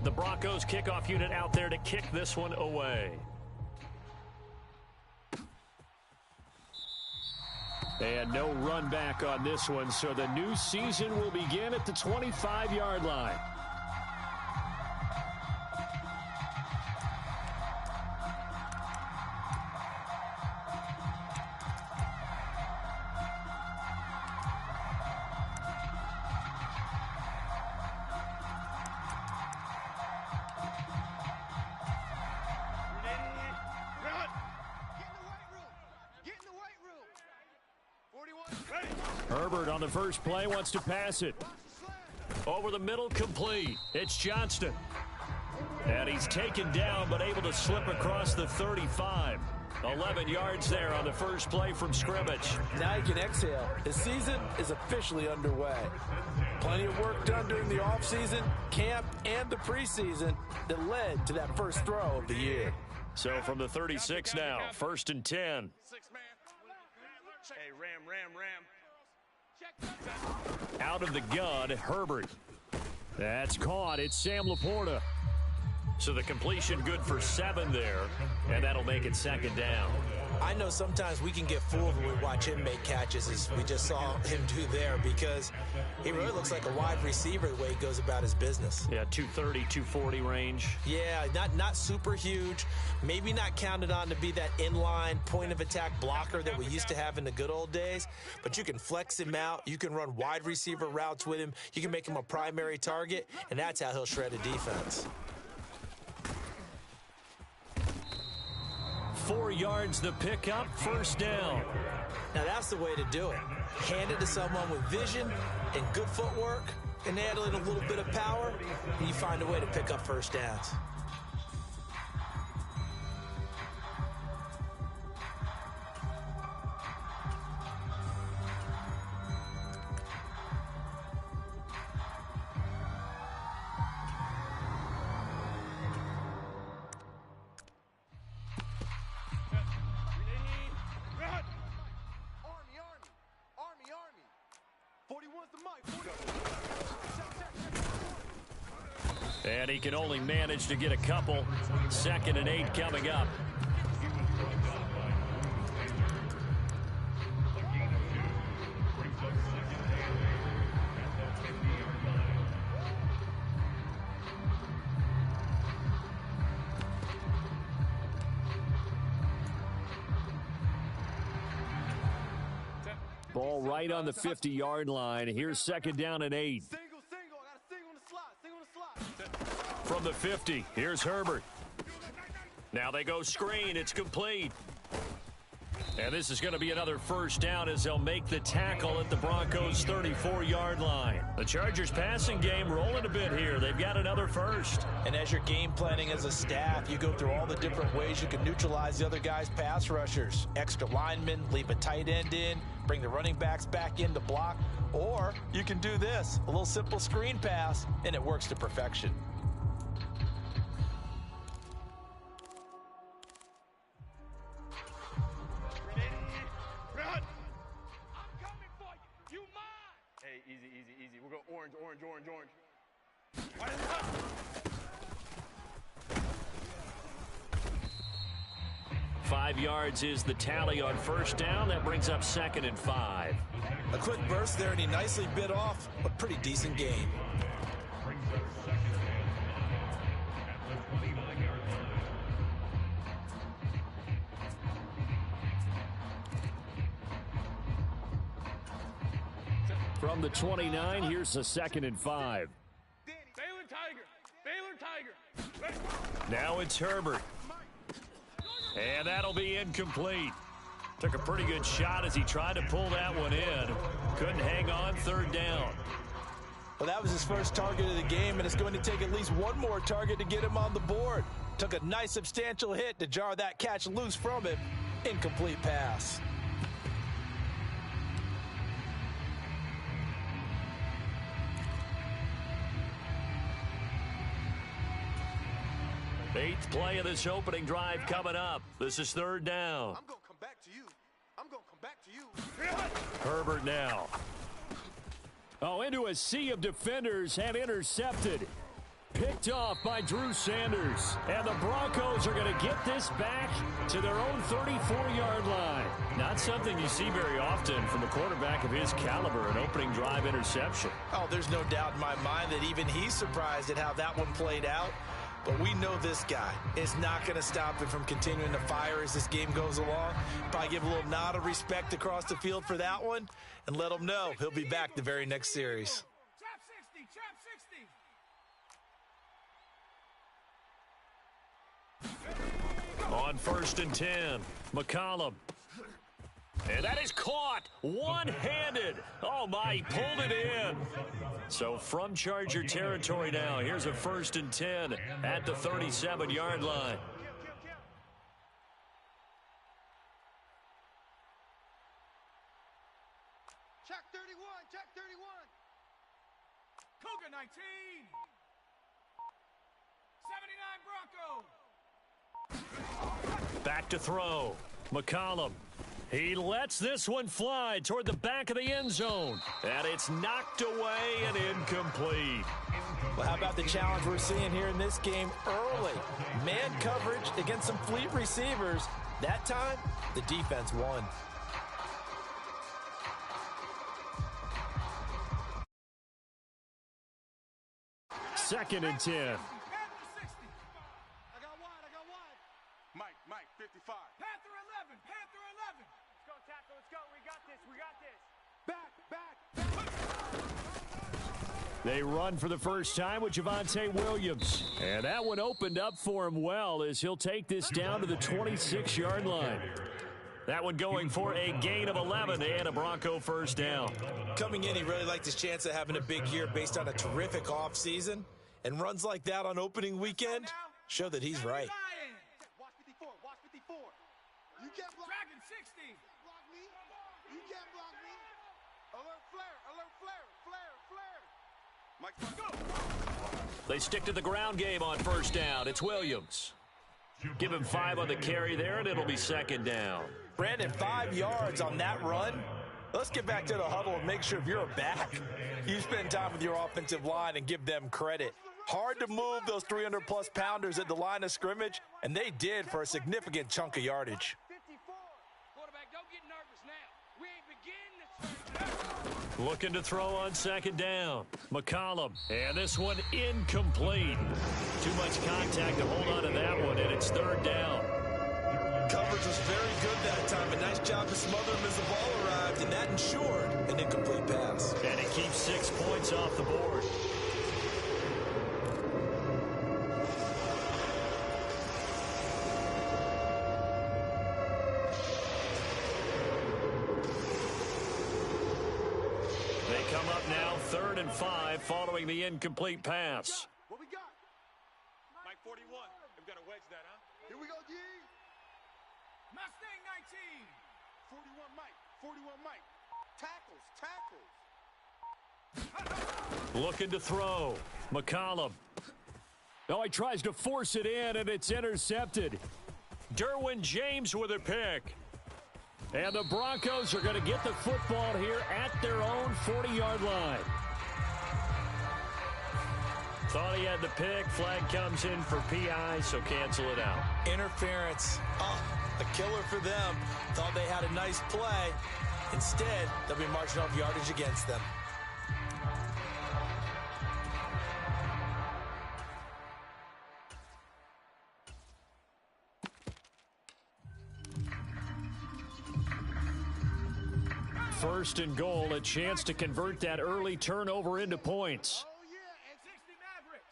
The Broncos kickoff unit out there to kick this one away. And no run back on this one, so the new season will begin at the 25-yard line. Herbert on the first play wants to pass it. Over the middle, complete. It's Johnston. And he's taken down, but able to slip across the 35. 11 yards there on the first play from scrimmage. Now you can exhale. The season is officially underway. Plenty of work done during the offseason, camp, and the preseason that led to that first throw of the year. So from the 36 now, 1st and 10. Hey, Ram. Out of the gun, Herbert. That's caught. It's Sam Laporta. So the completion good for 7 there, and that'll make it 2nd down. I know sometimes we can get fooled when we watch him make catches, as we just saw him do there, because he really looks like a wide receiver the way he goes about his business. Yeah, 230, 240 range. Yeah, not super huge. Maybe not counted on to be that inline point-of-attack blocker that we used to have in the good old days, but you can flex him out. You can run wide receiver routes with him. You can make him a primary target, and that's how he'll shred a defense. 4 yards the pickup, 1st down. Now that's the way to do it. Hand it to someone with vision and good footwork, and add in a little bit of power, and you find a way to pick up 1st downs. And he can only manage to get a couple. 2nd and 8 coming up. Ball right on the 50-yard line. Here's 2nd down and 8. From the 50, here's Herbert. Now they go screen. It's complete. And this is going to be another 1st down as they'll make the tackle at the Broncos' 34-yard line. The Chargers' passing game rolling a bit here. They've got another 1st. And as you're game planning as a staff, you go through all the different ways you can neutralize the other guy's pass rushers. Extra linemen, leave a tight end in, bring the running backs back in to block. Or you can do this, a little simple screen pass, and it works to perfection. Easy. We'll go orange. 5 yards is the tally on 1st down. That brings up 2nd and 5. A quick burst there, and he nicely bit off a pretty decent gain. From the 29, here's the 2nd and 5. Baylor Tiger. Now it's Herbert. And that'll be incomplete. Took a pretty good shot as he tried to pull that one in. Couldn't hang on, 3rd down. Well, that was his first target of the game, and it's going to take at least one more target to get him on the board. Took a nice substantial hit to jar that catch loose from him. Incomplete pass. Eighth play of this opening drive coming up. This is 3rd down. I'm going to come back to you. Herbert now. Oh, into a sea of defenders and intercepted. picked off by Drew Sanders. And the Broncos are going to get this back to their own 34-yard line. Not something you see very often from a quarterback of his caliber, an opening drive interception. Oh, there's no doubt in my mind that even he's surprised at how that one played out. But we know this guy is not going to stop him from continuing to fire as this game goes along. Probably give a little nod of respect across the field for that one and let him know he'll be back the very next series. Trap 60, trap 60. On 1st and 10, McCollum. And that is caught one-handed. Oh, my, he pulled it in. So from Charger territory now, here's a 1st and 10 at the 37-yard line. Check 31, check 31. Cougar 19. 79 Broncos. Back to throw. McCollum. He lets this one fly toward the back of the end zone. And it's knocked away and incomplete. Well, how about the challenge we're seeing here in this game early? Man coverage against some fleet receivers. That time, the defense won. Second and 10. Panther 60. I got wide. Mike 55. Panther 11, Panther 11. Let's go, tackle, let's go. We got this. Back. They run for the first time with Javonte Williams. And that one opened up for him well as he'll take this down to the 26-yard line. That one going for a gain of 11 and a Bronco first down. Coming in, he really liked his chance of having a big year based on a terrific offseason. And runs like that on opening weekend show that he's right. Watch 54. You can't block Dragon 60. me. You can't block me. Alert flare. Mike, go. They stick to the ground game on first down. It's Williams. Give him 5 on the carry there, and it'll be second down. Brandon, 5 yards on that run. Let's get back to the huddle and make sure if you're a back, you spend time with your offensive line and give them credit. Hard to move those 300-plus pounders at the line of scrimmage, and they did for a significant chunk of yardage. 54. Quarterback, don't get nervous now. We ain't beginning. Looking to throw on second down. McCollum. And this one incomplete. Too much contact to hold on to that one, and it's third down. Coverage was very good that time. A nice job to smother him as the ball arrived, and that ensured an incomplete pass. And it keeps 6 points off the board. They come up now 3rd and 5 following the incomplete pass. What we got? Mike 41. We've got to wedge that, huh? Here we go, G. Mustang 41 Mike. Tackles. Looking to throw. McCollum. Oh, he tries to force it in, and it's intercepted. Derwin James with a pick. And the Broncos are going to get the football here at their own 40-yard line. Thought he had the pick. Flag comes in for PI, so cancel it out. Interference. A killer for them. Thought they had a nice play. Instead, they'll be marching off yardage against them. First and goal, a chance to convert that early turnover into points. Oh, yeah, and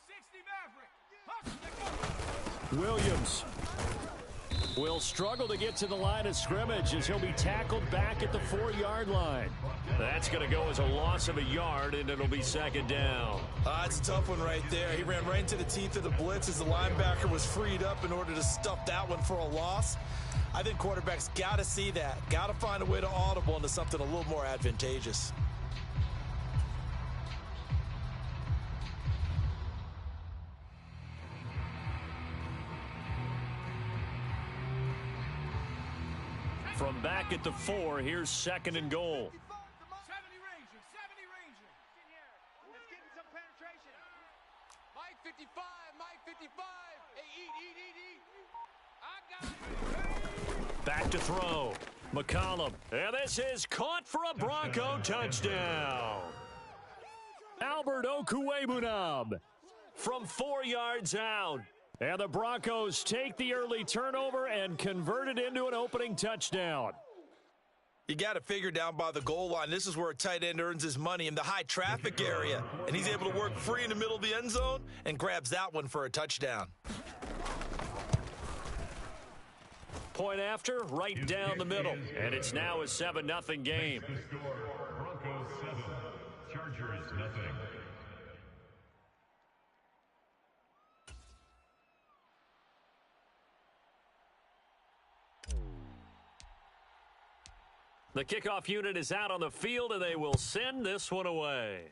60 Maverick. Williams will struggle to get to the line of scrimmage as he'll be tackled back at the 4-yard line. That's going to go as a loss of a yard, and it'll be second down. It's a tough one right there. He ran right into the teeth of the blitz as the linebacker was freed up in order to stuff that one for a loss. I think quarterbacks got to see that. Got to find a way to audible into something a little more advantageous. From back at the 4, here's second and goal. 70 Ranger. Let's get some penetration. Mike 55. 55. Hey, eat. I got it. Back to throw. McCollum. And this is caught for a Bronco touchdown. Albert Okwuegbunam from 4 yards out. And the Broncos take the early turnover and convert it into an opening touchdown. You got to figure down by the goal line. This is where a tight end earns his money, in the high traffic area. And he's able to work free in the middle of the end zone and grabs that one for a touchdown. Point after, right down the middle. And it's now a 7-0 game. Broncos 7, Chargers nothing. The kickoff unit is out on the field, and they will send this one away.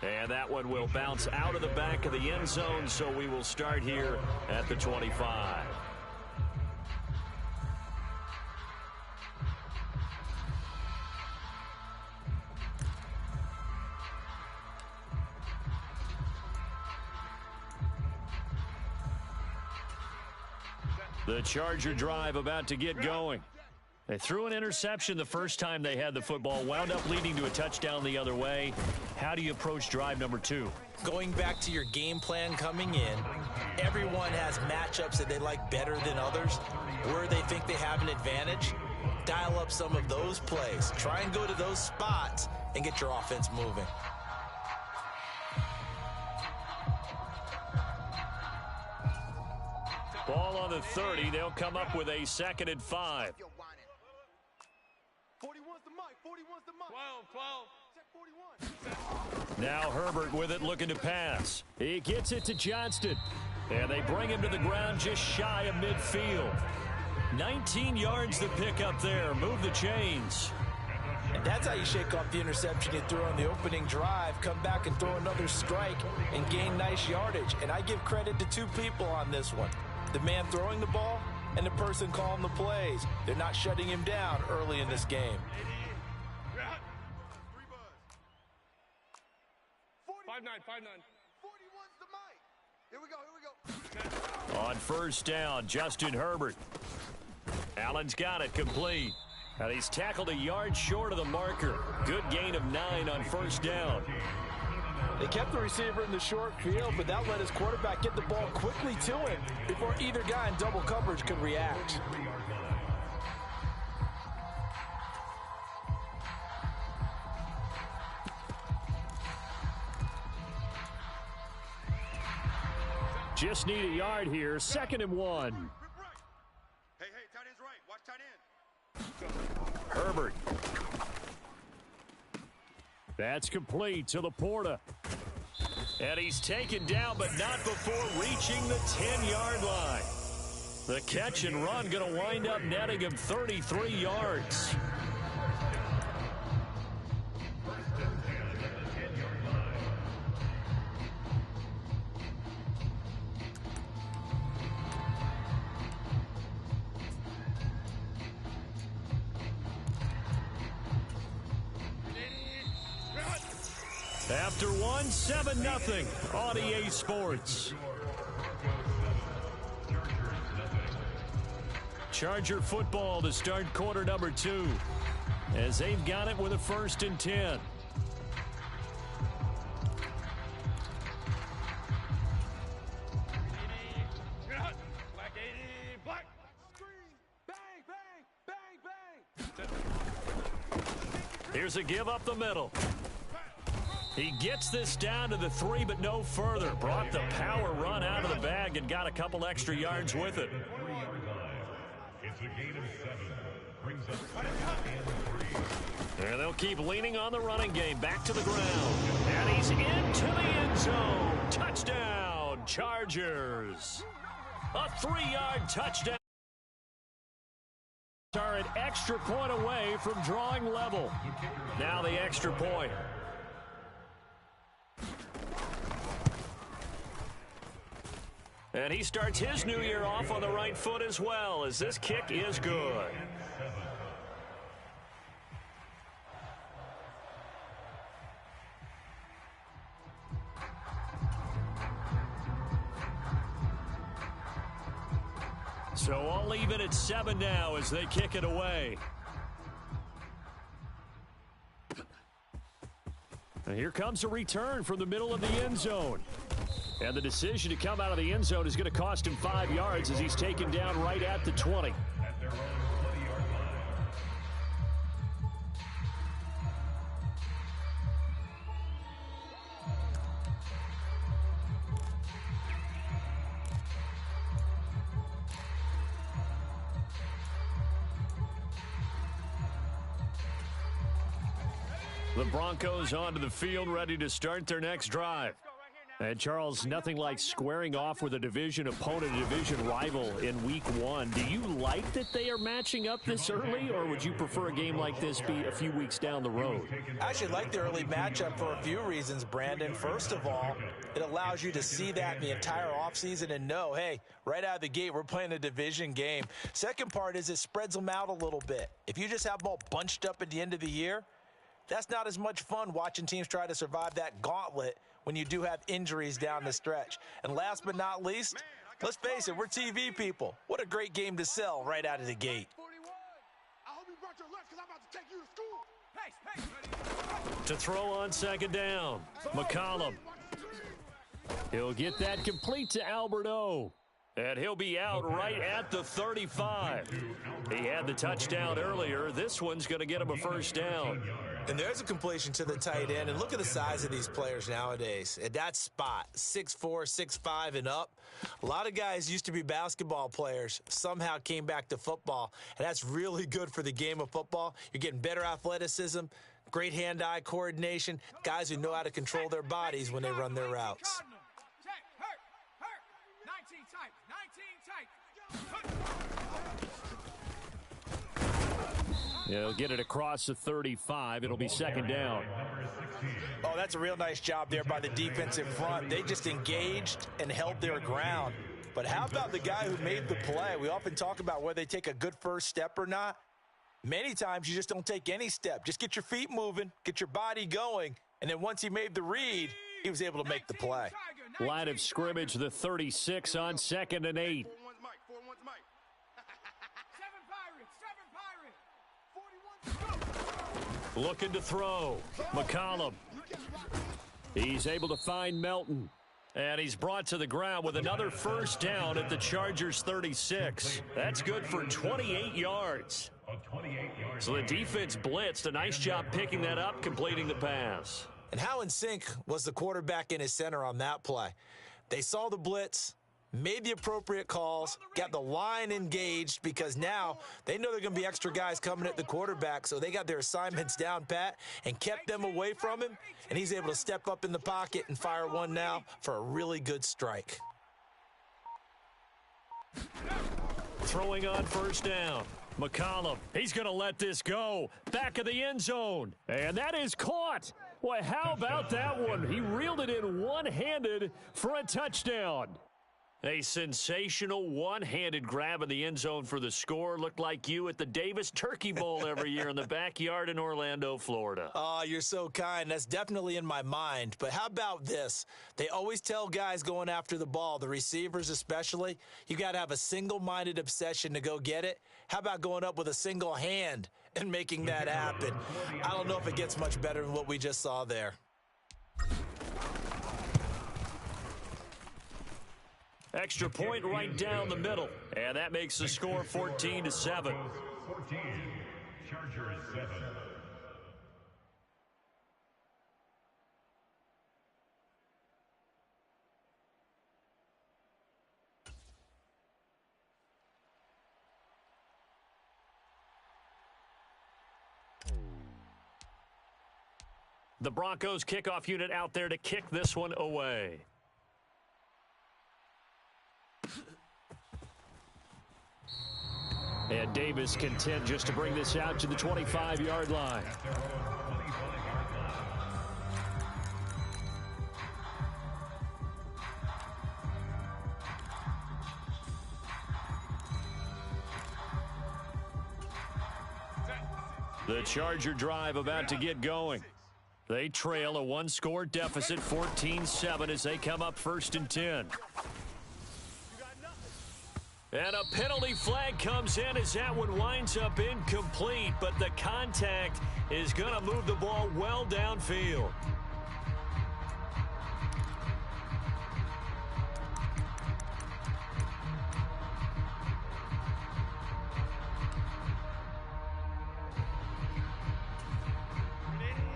And that one will bounce out of the back of the end zone, so we will start here at the 25. The Charger drive about to get going. They threw an interception the first time they had the football, wound up leading to a touchdown the other way. How do you approach drive number 2? Going back to your game plan coming in, everyone has matchups that they like better than others. Where they think they have an advantage, dial up some of those plays. Try and go to those spots and get your offense moving. Ball on the 30. They'll come up with a 2nd and 5. 41's the mic. 41's the mic. 12. Check 41. Now Herbert with it, looking to pass. He gets it to Johnston. And they bring him to the ground just shy of midfield. 19 yards to pick up there. Move the chains. And that's how you shake off the interception you threw on the opening drive, come back and throw another strike and gain nice yardage. And I give credit to 2 people on this one. The man throwing the ball and the person calling the plays. They're not shutting him down early in this game. 5-9. 41's the mic. Here we go. On first down, Justin Herbert. Allen's got it complete. And he's tackled a yard short of the marker. Good gain of 9 on first down. They kept the receiver in the short field, but that let his quarterback get the ball quickly to him before either guy in double coverage could react. Just need a yard here. 2nd and 1. Hey, tight end's right. Watch tight end. Herbert. That's complete to Laporta. And he's taken down, but not before reaching the 10-yard line. The catch and run going to wind up netting him 33 yards. After 1, 7-0 on EA Sports. Charger football to start quarter number 2 as they've got it with a 1st and 10. Black 80. Black. Bang. Here's a give up the middle. He gets this down to the 3, but no further. Brought the power run out of the bag and got a couple extra yards with it. It's a gain of 7. Brings up 2nd and 3. And they'll keep leaning on the running game. Back to the ground. And he's into the end zone. Touchdown, Chargers. A 3-yard touchdown. Are an extra point away from drawing level. Now the extra point. And he starts his new year off on the right foot as well, as this kick is good. So all even at 7 now as they kick it away. And here comes a return from the middle of the end zone. And the decision to come out of the end zone is going to cost him 5 yards as he's taken down right at the 20. At their own 20-yard line. The Broncos onto the field, ready to start their next drive. And Charles, nothing like squaring off with a division opponent, a division rival in week 1. Do you like that they are matching up this early, or would you prefer a game like this be a few weeks down the road? I actually like the early matchup for a few reasons, Brandon. First of all, it allows you to see that in the entire offseason and know, hey, right out of the gate, we're playing a division game. Second part is it spreads them out a little bit. If you just have them all bunched up at the end of the year, that's not as much fun watching teams try to survive that gauntlet when you do have injuries down the stretch. And last but not least, let's face it, we're TV people. What a great game to sell right out of the gate. 41. I hope you brought your lunch because I'm about to take you to school. Pace. To throw on second down, McCollum. He'll get that complete to Albert O. And he'll be out right at the 35. He had the touchdown earlier. This one's going to get him a first down. And there's a completion to the tight end. And look at the size of these players nowadays. At that spot, 6'4", 6'5", and up. A lot of guys used to be basketball players, somehow came back to football. And that's really good for the game of football. You're getting better athleticism, great hand-eye coordination, guys who know how to control their bodies when they run their routes. He'll get it across the 35. It'll be second down. Oh, that's a real nice job there by the defensive front. They just engaged and held their ground. But how about the guy who made the play? We often talk about whether they take a good first step or not. Many times you just don't take any step. Just get your feet moving, get your body going, and then once he made the read, he was able to make the play. Line of scrimmage, the 36 on 2nd and 8. 4-1's Mike. 4-1's Mike. 7 Pirates. 41. Looking to throw. McCollum. He's able to find Melton. And he's brought to the ground with another first down at the Chargers 36. That's good for 28 yards. So the defense blitzed. A nice job picking that up, completing the pass. And how in sync was the quarterback in his center on that play? They saw the blitz, made the appropriate calls, got the line engaged because now they know there are going to be extra guys coming at the quarterback, so they got their assignments down pat and kept them away from him, and he's able to step up in the pocket and fire one now for a really good strike. Throwing on first down. McCollum, he's going to let this go. Back of the end zone. And that is caught. Boy, how about that one? He reeled it in one-handed for a touchdown. A sensational one-handed grab in the end zone for the score. Looked like you at the Davis Turkey Bowl every year in the backyard in Orlando, Florida. Oh, you're so kind. That's definitely in my mind. But how about this? They always tell guys going after the ball, the receivers especially, you got to have a single-minded obsession to go get it. How about going up with a single hand and making that happen? I don't know if it gets much better than what we just saw there. Extra point right down the middle. And that makes the score 14-7. 14, Chargers 7. The Broncos kickoff unit out there to kick this one away. And Davis content just to bring this out to the 25-yard line. The Charger drive about to get going. They trail a one-score deficit, 14-7, as they come up 1st and 10. And a penalty flag comes in as that one winds up incomplete, but the contact is going to move the ball well downfield.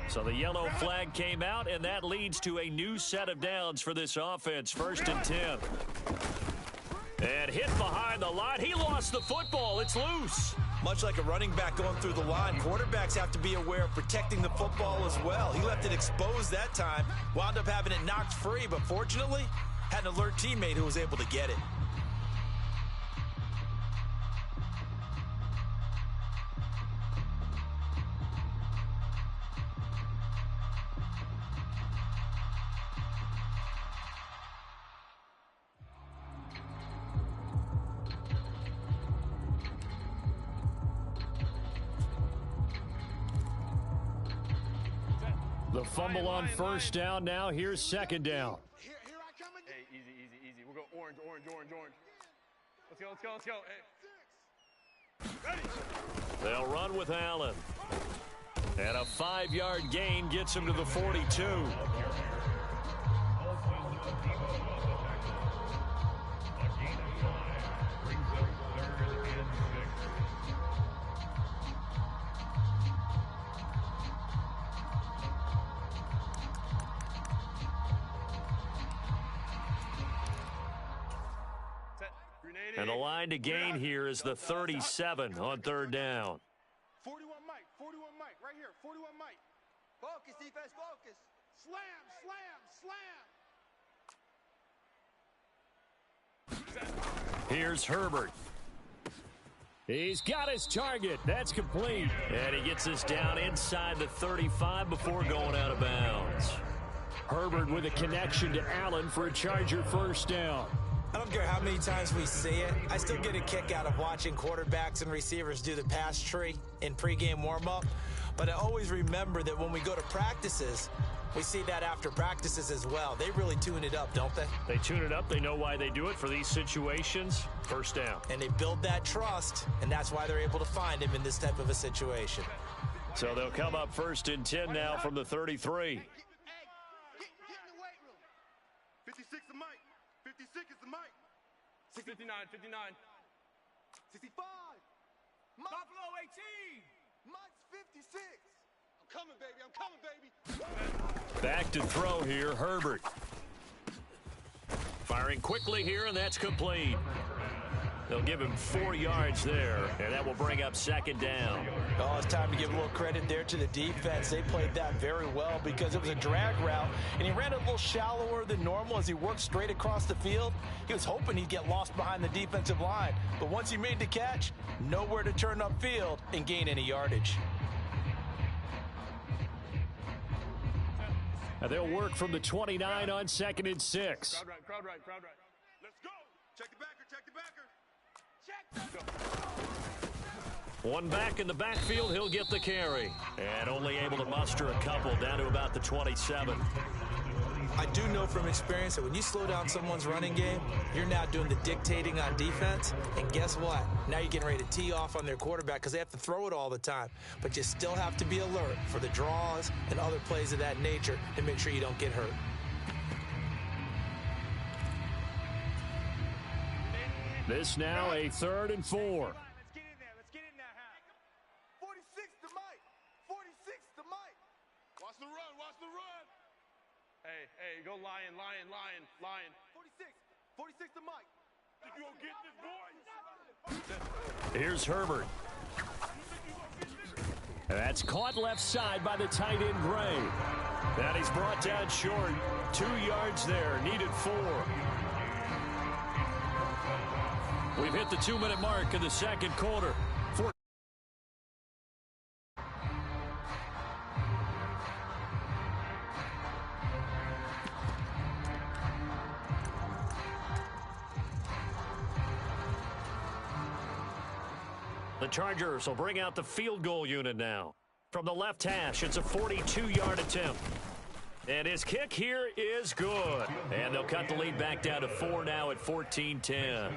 So the yellow flag came out, and that leads to a new set of downs for this offense. 1st and 10. And hit behind the line. He lost the football. It's loose. Much like a running back going through the line, quarterbacks have to be aware of protecting the football as well. He left it exposed that time, wound up having it knocked free, but fortunately, had an alert teammate who was able to get it. The fumble on 1st down. Now here's 2nd down. Here I come again. Hey, easy. We'll go orange. Let's go. Hey. Ready. They'll run with Allen. And a 5-yard gain gets him to the 42. And the line to gain here is the 37 on 3rd down. 41 Mike, right here, 41 Mike. Focus, defense, focus. Slam. Here's Herbert. He's got his target. That's complete. And he gets us down inside the 35 before going out of bounds. Herbert with a connection to Allen for a Charger 1st down. I don't care how many times we see it. I still get a kick out of watching quarterbacks and receivers do the pass tree in pregame warm-up. But I always remember that when we go to practices, we see that after practices as well. They really tune it up, don't they? They tune it up. They know why they do it for these situations. 1st down. And they build that trust, and that's why they're able to find him in this type of a situation. So they'll come up 1st and 10 now from the 33. Get in the weight room. 56 is Mike. 56 is the Mike. 59. 65. Buffalo 18. Mike's 56. I'm coming, baby. Back to throw here, Herbert. Firing quickly here, and that's complete. They'll give him 4 yards there, and that will bring up 2nd down. Oh, it's time to give a little credit there to the defense. They played that very well because it was a drag route, and he ran it a little shallower than normal as he worked straight across the field. He was hoping he'd get lost behind the defensive line, but once he made the catch, nowhere to turn upfield and gain any yardage. And they'll work from the 29 on 2nd and 6. Crowd right. Let's go. Check the backer. One back in the backfield, he'll get the carry. And only able to muster a couple down to about the 27. I do know from experience that when you slow down someone's running game, you're now doing the dictating on defense. And guess what? Now you're getting ready to tee off on their quarterback because they have to throw it all the time. But you still have to be alert for the draws and other plays of that nature to make sure you don't get hurt. This now a 3rd and 4. Let's get in there, 46 to Mike. 46 to Mike. Watch the run. Hey, go lion. 46. 46 to Mike. You gonna get this, boys? Here's Herbert. And that's caught left side by the tight end Gray. That he's brought down short. 2 yards there, needed 4. We've hit the 2-minute mark in the 2nd quarter. The Chargers will bring out the field goal unit now. From the left hash, it's a 42-yard attempt. And his kick here is good. And they'll cut the lead back down to 4 now at 14-10.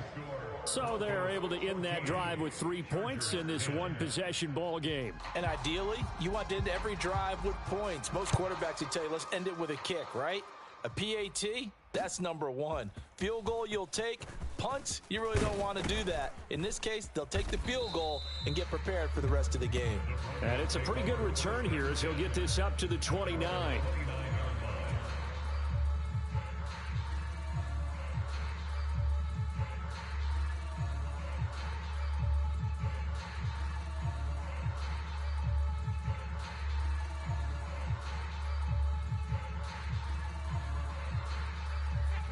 So they're able to end that drive with 3 points in this one-possession ball game. And ideally, you want to end every drive with points. Most quarterbacks would tell you, let's end it with a kick, right? A PAT, that's number one. Field goal you'll take. Punts, you really don't want to do that. In this case, they'll take the field goal and get prepared for the rest of the game. And it's a pretty good return here as he'll get this up to the 29.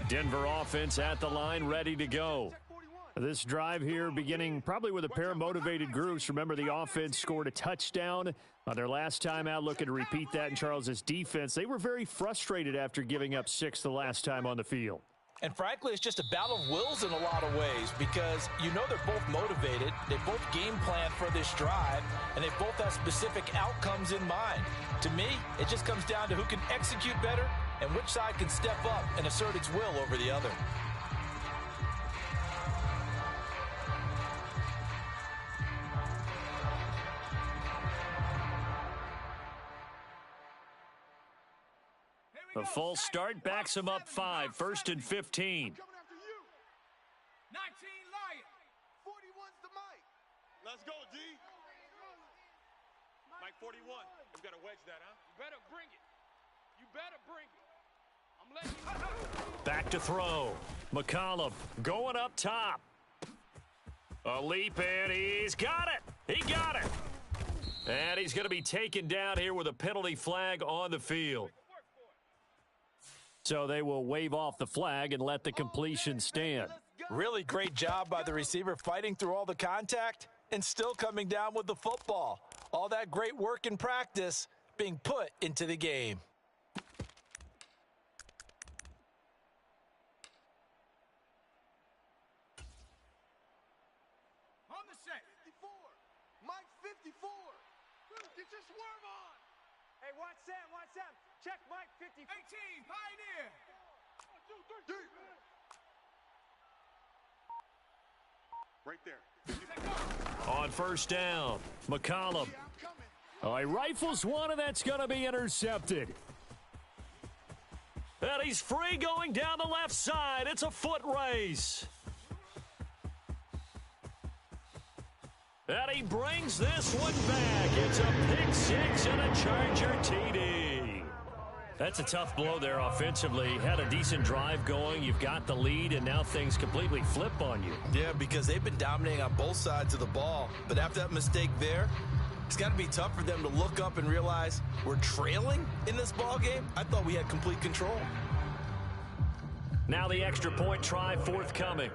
Denver offense at the line, ready to go. This drive here beginning probably with a pair of motivated groups. Remember, the offense scored a touchdown on their last time out. Looking to repeat that in Charles's defense. They were very frustrated after giving up 6 the last time on the field. And frankly, it's just a battle of wills in a lot of ways because you know they're both motivated. They both game plan for this drive, and they both have specific outcomes in mind. To me, it just comes down to who can execute better and which side can step up and assert its will over the other. A false start backs him up 5, 1st and 15. 19 Lion. 41's the Mike. Let's go, D. Mike 41. You better wedge that, huh? You better bring it. You better bring it. I'm letting you. Back to throw. McCollum going up top. A leap, and he's got it. He got it. And he's going to be taken down here with a penalty flag on the field. So they will wave off the flag and let the completion stand. Really great job by the receiver fighting through all the contact and still coming down with the football. All that great work in practice being put into the game. On the set. 54. Mike 54. Get your swerve on. Hey, watch Sam, watch Sam. Check Mike 50. 18, Pioneer. 1, 2, 3. Right there. On first down, McCollum. Oh, he rifles one, and that's going to be intercepted. And he's free going down the left side. It's a foot race. And he brings this one back. It's a pick 6 and a Charger TD. That's a tough blow there offensively. Had a decent drive going. You've got the lead, and now things completely flip on you. Yeah, because they've been dominating on both sides of the ball. But after that mistake there, it's got to be tough for them to look up and realize we're trailing in this ball game. I thought we had complete control. Now the extra point try forthcoming.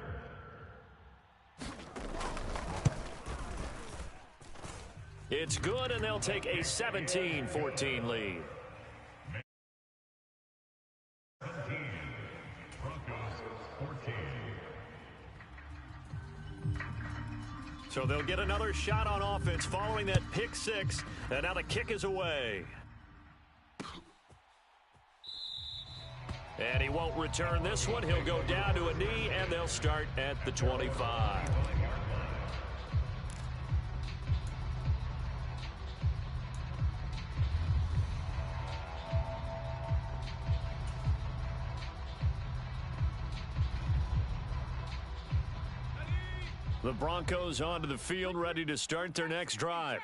It's good, and they'll take a 17-14 lead. So they'll get another shot on offense following that pick 6, and now the kick is away. And he won't return this one. He'll go down to a knee, and they'll start at the 25. The Broncos onto the field, ready to start their next drive.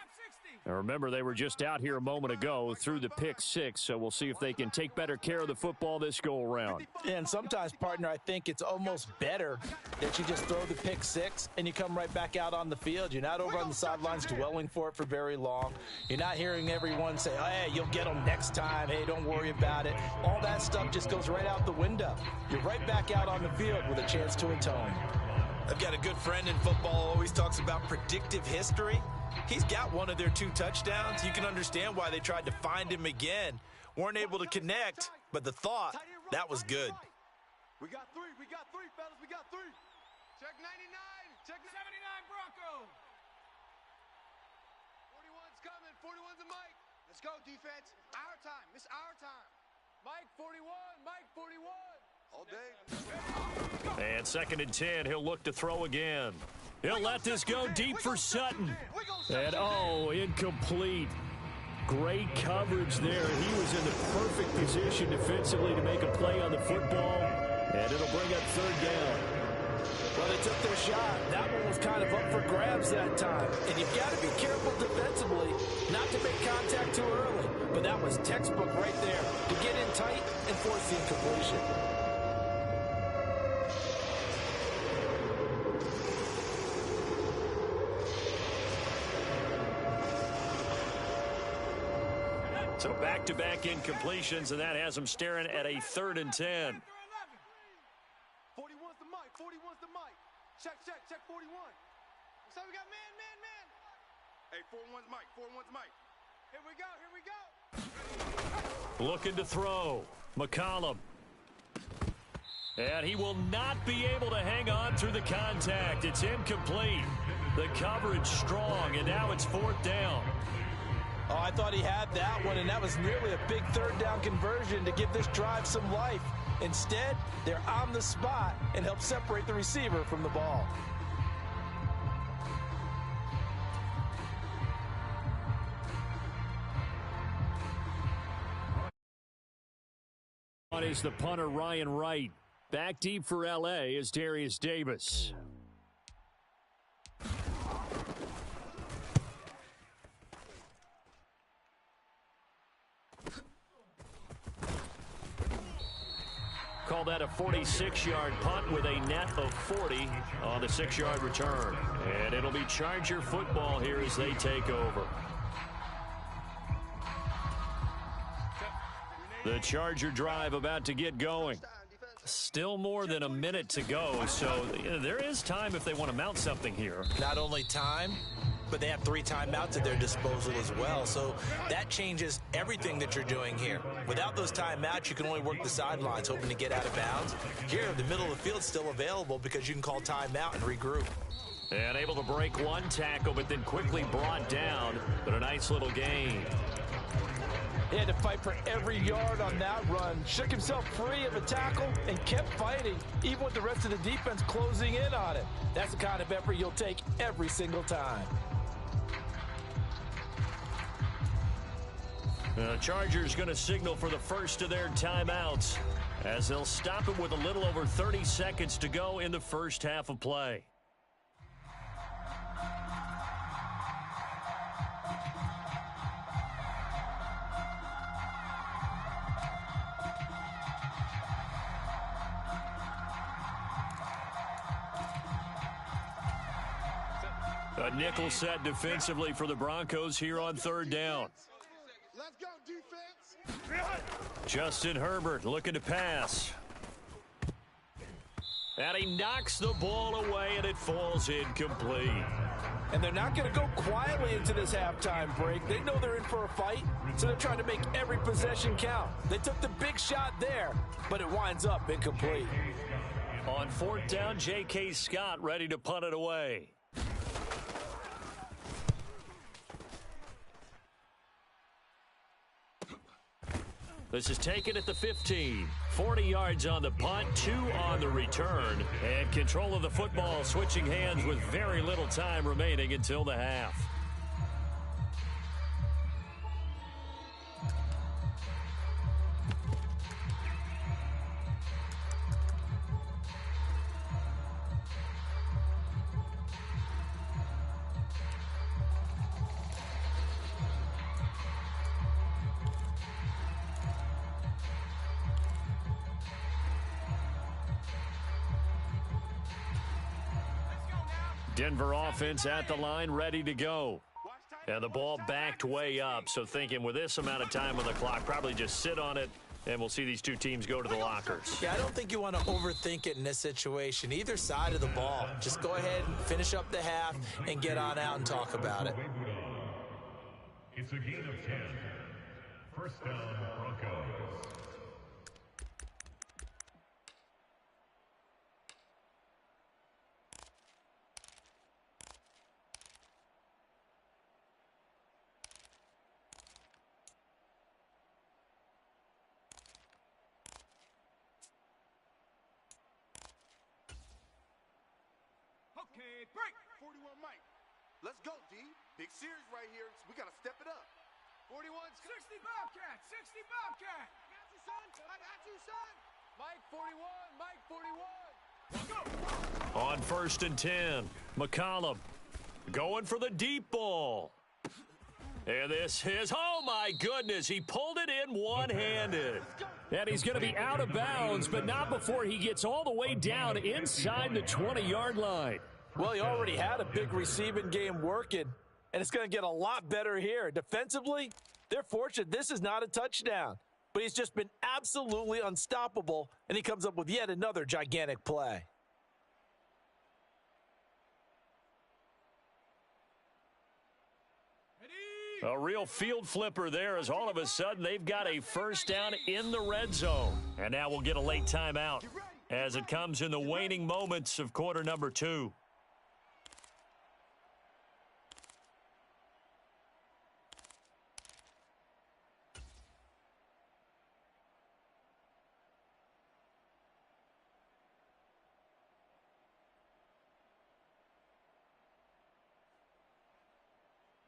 Now remember, they were just out here a moment ago through the pick 6, so we'll see if they can take better care of the football this go-around. And sometimes, partner, I think it's almost better that you just throw the pick 6 and you come right back out on the field. You're not over on the sidelines dwelling for it for very long. You're not hearing everyone say, oh, hey, you'll get them next time. Hey, don't worry about it. All that stuff just goes right out the window. You're right back out on the field with a chance to atone. I've got a good friend in football who always talks about predictive history. He's got one of their 2 touchdowns. You can understand why they tried to find him again. Weren't able to connect, but the thought, that was good. We got 3, fellas, we got 3. Check 99, check 79 Broncos. 41's coming, 41's the Mike. Let's go, defense. Our time, it's our time. Mike 41, Mike 41. All day. And 2nd and 10, he'll look to throw again. He'll let this go deep for Sutton. And, incomplete. Great coverage there. He was in the perfect position defensively to make a play on the football. And it'll bring up 3rd down. Well, they took their shot. That one was kind of up for grabs that time. And you've got to be careful defensively not to make contact too early. But that was textbook right there to get in tight and force the incompletion. So back-to-back incompletions, and that has them staring at a 3rd and 10. 41's the mic. 41's the mic. Check 41. So we got man. Hey, 41's mic. 41's mic. Here we go. Looking to throw. McCollum. And he will not be able to hang on through the contact. It's incomplete. The coverage strong, and now it's 4th down. Oh, I thought he had that one, and that was nearly a big 3rd down conversion to give this drive some life. Instead, they're on the spot and help separate the receiver from the ball. On is the punter, Ryan Wright. Back deep for L.A. is Darius Davis. Call that a 46-yard punt with a net of 40 on the 6-yard return. And it'll be Charger football here as they take over. The Charger drive about to get going. Still more than a minute to go, so there is time if they want to mount something here. Not only time, but they have 3 timeouts at their disposal as well. So that changes everything that you're doing here. Without those timeouts, you can only work the sidelines, hoping to get out of bounds. Here, the middle of the field's still available because you can call timeout and regroup. And able to break one tackle, but then quickly brought down. But a nice little gain. He had to fight for every yard on that run. Shook himself free of a tackle and kept fighting, even with the rest of the defense closing in on it. That's the kind of effort you'll take every single time. The Chargers going to signal for the first of their timeouts as they'll stop it with a little over 30 seconds to go in the first half of play. A nickel set defensively for the Broncos here on 3rd down. Let's go, defense. Justin Herbert looking to pass. And he knocks the ball away, and it falls incomplete. And they're not going to go quietly into this halftime break. They know they're in for a fight, so they're trying to make every possession count. They took the big shot there, but it winds up incomplete. On 4th down, J.K. Scott ready to punt it away. This is taken at the 15. 40 yards on the punt, 2 on the return. And control of the football switching hands with very little time remaining until the half. Denver offense at the line, ready to go. And the ball backed way up, so thinking with this amount of time on the clock, probably just sit on it, and we'll see these two teams go to the lockers. Yeah, I don't think you want to overthink it in this situation. Either side of the ball. Just go ahead and finish up the half and get on out and talk about it. It's a gain of 10. First down, Broncos. break. 41 Mike. Let's go, D. Big series right here. We got to step it up. 41, 60 Bobcat, 60 Bobcat. I got you, son. I got you, son. Mike 41, Mike 41. Go. On 1st and 10, McCollum going for the deep ball. And this is, oh my goodness, he pulled it in one-handed. And he's going to be out of bounds, but not before he gets all the way down inside the 20-yard line. Well, he already had a big receiving game working, and it's going to get a lot better here. Defensively, they're fortunate this is not a touchdown, but he's just been absolutely unstoppable, and he comes up with yet another gigantic play. A real field flipper there as all of a sudden they've got a first down in the red zone. And now we'll get a late timeout as it comes in the waning moments of quarter number 2.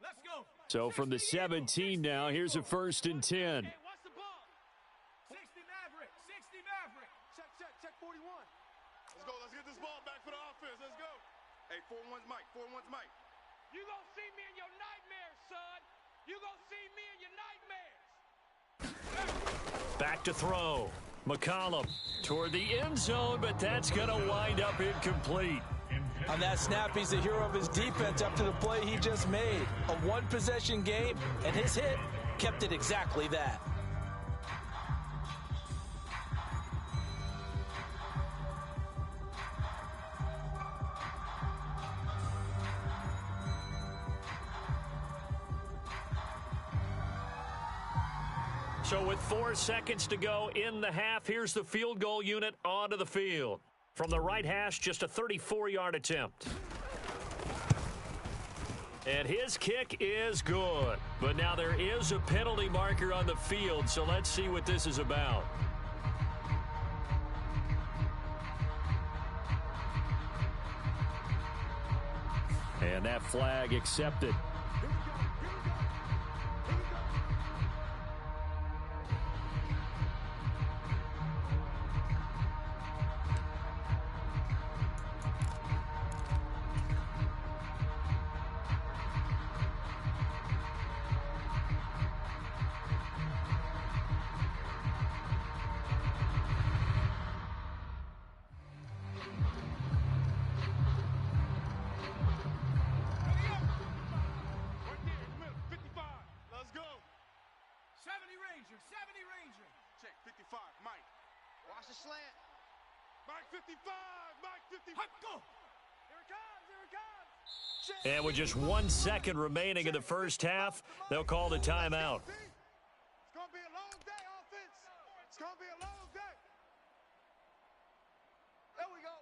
Let's go. So from the 17 now, here's a 1st and 10. Hey, what's the ball? 60 Maverick, 60 Maverick. Check 41. Let's go. Let's get this ball back for the offense. Let's go. Hey, 41's Mike. 41's Mike. You gonna see me in your nightmares, son. You gonna see me in your nightmares. Back to throw. McCollum toward the end zone, but that's going to wind up incomplete. On that snap, he's the hero of his defense after the play he just made. A one-possession game, and his hit kept it exactly that. So with 4 seconds to go in the half, here's the field goal unit onto the field. From the right hash, just a 34-yard attempt. And his kick is good. But now there is a penalty marker on the field, so let's see what this is about. And that flag accepted. Check 55, Mike. Watch the slant. Mike 55, Mike 55. Go. Here it comes, here it comes. And with just 1 second remaining in the first half, they'll call the timeout. It's going to be a long day, offense. It's going to be a long day. There we go.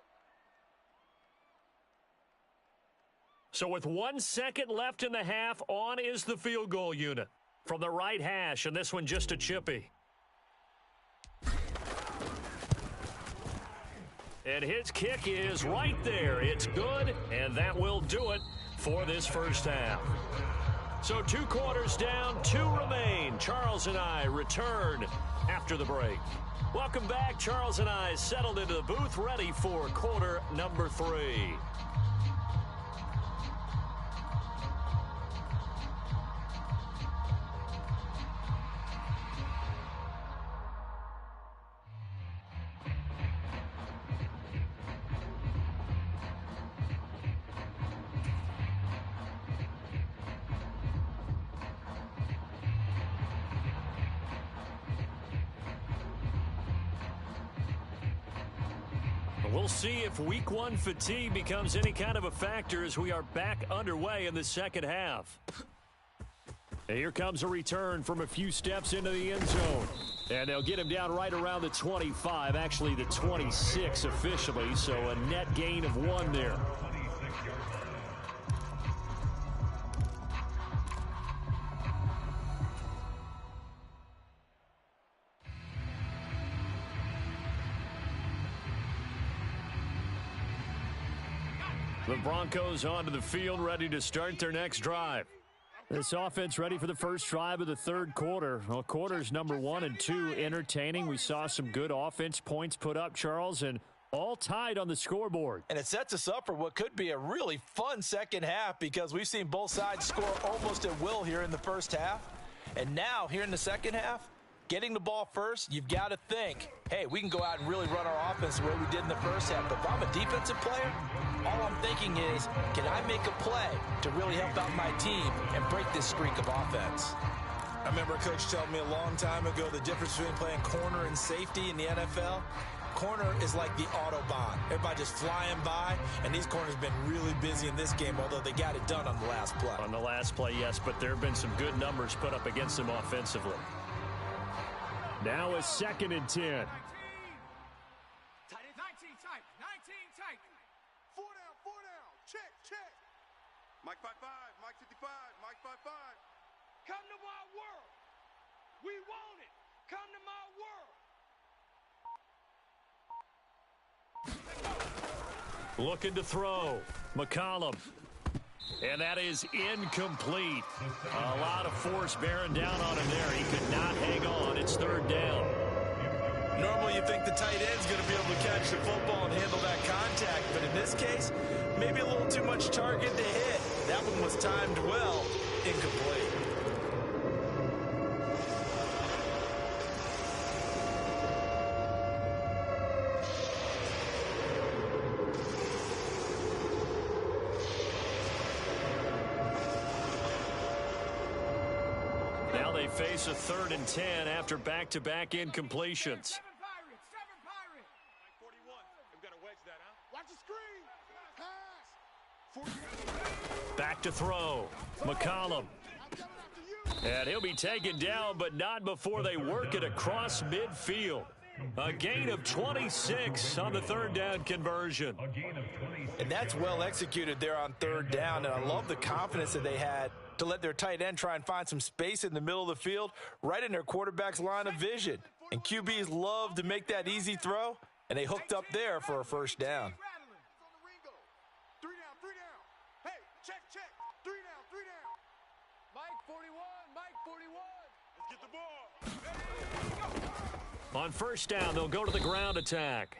So with 1 second left in the half, on is the field goal unit. From the right hash, and this one just a chippy. And his kick is right there. It's good, and that will do it for this first half. So 2 quarters down, 2 remain. Charles and I return after the break. Welcome back. Charles and I settled into the booth, ready for quarter number 3. We'll see if week 1 fatigue becomes any kind of a factor as we are back underway in the second half. And here comes a return from a few steps into the end zone. And they'll get him down right around the 25, actually the 26 officially, so a net gain of 1 there. The Broncos onto the field, ready to start their next drive. This offense ready for the first drive of the third quarter. Well, quarters number 1 and 2 entertaining. We saw some good offense points put up, Charles, and all tied on the scoreboard. And it sets us up for what could be a really fun second half because we've seen both sides score almost at will here in the first half. And now, here in the second half, getting the ball first, you've got to think, hey, we can go out and really run our offense the way we did in the first half. But if I'm a defensive player, all I'm thinking is, can I make a play to really help out my team and break this streak of offense? I remember a coach telling me a long time ago the difference between playing corner and safety in the NFL. Corner is like the Autobahn. Everybody just flying by, and these corners have been really busy in this game, although they got it done on the last play. On the last play, yes, but there have been some good numbers put up against them offensively. Now a 2nd and 10. 19 tight. 19 tight. 4 down. Check. Mike 5-5, Mike 55, Mike 5-5. Come to my world. We want it. Come to my world. Looking to throw. McCollum. And that is incomplete. A lot of force bearing down on him there. He could not hang on. It's 3rd down. Normally you think the tight end's going to be able to catch the football and handle that contact, but in this case, maybe a little too much target to hit. That one was timed well, incomplete. Now they face a 3rd and 10 after back-to-back incompletions. 7 Pirates. 41. We've got to wedge that, huh? Watch the screen. Pass. Back to throw. McCollum. And he'll be taken down, but not before they work it across midfield. A gain of 26 on the 3rd down conversion. And that's well executed there on 3rd down, and I love the confidence that they had to let their tight end try and find some space in the middle of the field, right in their quarterback's line of vision. And QBs love to make that easy throw, and they hooked up there for a 1st down. 3 down. Hey, check. 3 down. Mike 41. Let's get the ball. On 1st down, they'll go to the ground attack.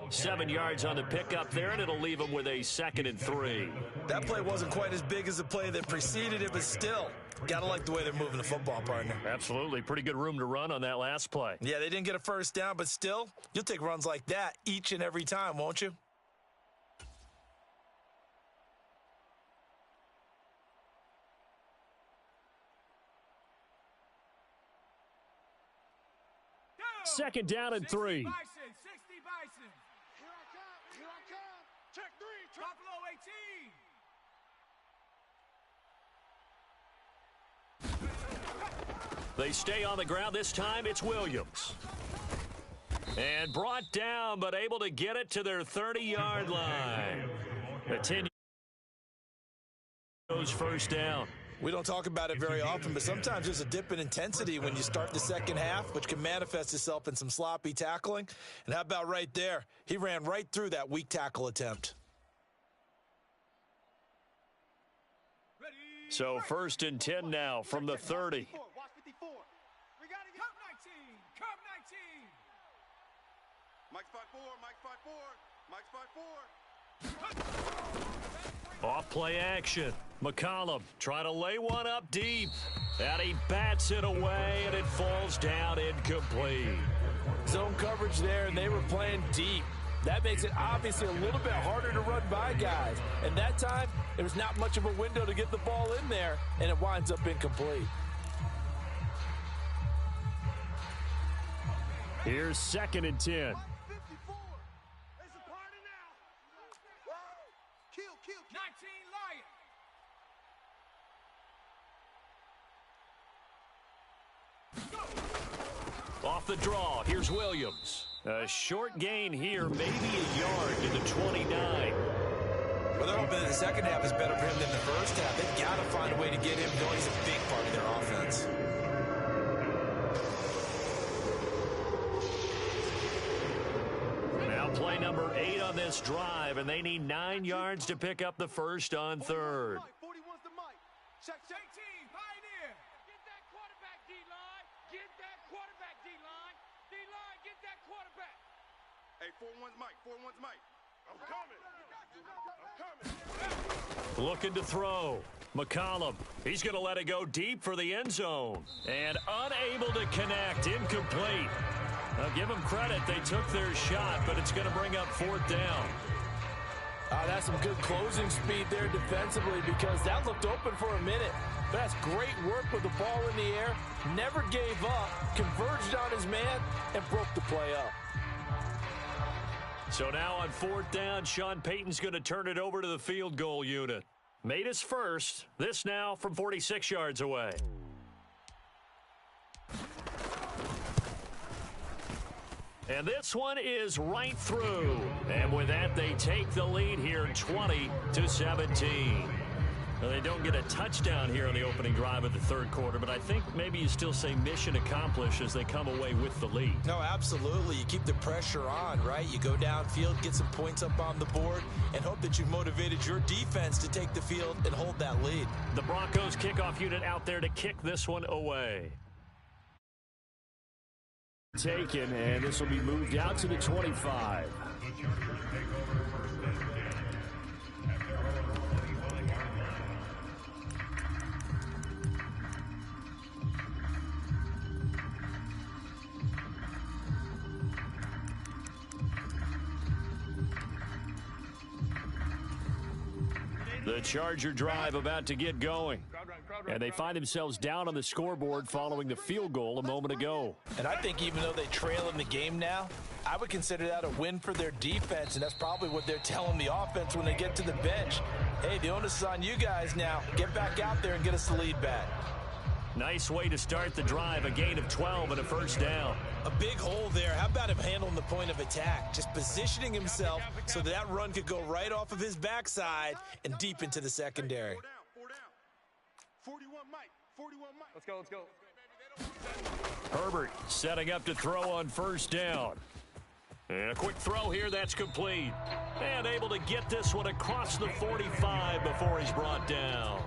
7 yards on the pickup there, and it'll leave them with a 2nd and 3. That play wasn't quite as big as the play that preceded it, but still, gotta like the way they're moving the football, partner. Absolutely. Pretty good room to run on that last play. Yeah, they didn't get a 1st down, but still, you'll take runs like that each and every time, won't you? Second down and 3. 60 Bison. Here I come. Check 3. Buffalo 18. They stay on the ground. This time it's Williams. And brought down, but able to get it to their 30-yard line. A 10 goes 1st down. We don't talk about it very often, but sometimes there's a dip in intensity when you start the second half, which can manifest itself in some sloppy tackling. And how about right there? He ran right through that weak tackle attempt. So 1st and 10 now from the 30. Watch 54. We got to get. Come 19. Mike's 5-4. Mike's 5-4. Off play action. McCollum trying to lay one up deep. And he bats it away, and it falls down incomplete. Zone coverage there, and they were playing deep. That makes it obviously a little bit harder to run by guys. And that time, there was not much of a window to get the ball in there, and it winds up incomplete. Here's 2nd and 10. 54. It's a party now. Woo! Kill. 19 Lions. Off the draw, here's Williams. A short gain here, maybe a yard to the 29. Well, they're hoping that the second half is better for him than the first half. They've got to find a way to get him going. He's a big part of their offense. Now play number 8 on this drive, and they need 9 yards to pick up the first on third. 41's the mic. Check team, pioneer. Get that quarterback, D-line. Get that quarterback, D-line. D-line, get that quarterback. Hey, 41's mic. 41's mic. I'm coming. I'm coming. Looking to throw. McCollum, he's going to let it go deep for the end zone. And unable to connect, incomplete. Now give them credit, they took their shot, but it's going to bring up fourth down. That's some good closing speed there defensively because that looked open for a minute. That's great work with the ball in the air. Never gave up, converged on his man, and broke the play up. So now on fourth down, Sean Payton's going to turn it over to the field goal unit. Made his first. This now from 46 yards away. And this one is right through. And with that, they take the lead here 20-17. Well, they don't get a touchdown here on the opening drive of the third quarter, but I think maybe you still say mission accomplished as they come away with the lead. No, absolutely. You keep the pressure on, right? You go downfield, get some points up on the board, and hope that you've motivated your defense to take the field and hold that lead. The Broncos kickoff unit out there to kick this one away. Taken, and this will be moved out to the 25. The Charger drive about to get going. And they find themselves down on the scoreboard following the field goal a moment ago. And I think even though they trail in the game now, I would consider that a win for their defense, and that's probably what they're telling the offense when they get to the bench. Hey, the onus is on you guys now. Get back out there and get us the lead back. Nice way to start the drive, a gain of 12 and a first down. A big hole there. How about him handling the point of attack? Just positioning himself so that run could go right off of his backside and deep into the secondary. 4 down. 41 mic. 41 mic. Let's go, let's go. Herbert setting up to throw on first down. And a quick throw here, that's complete. And able to get this one across the 45 before he's brought down.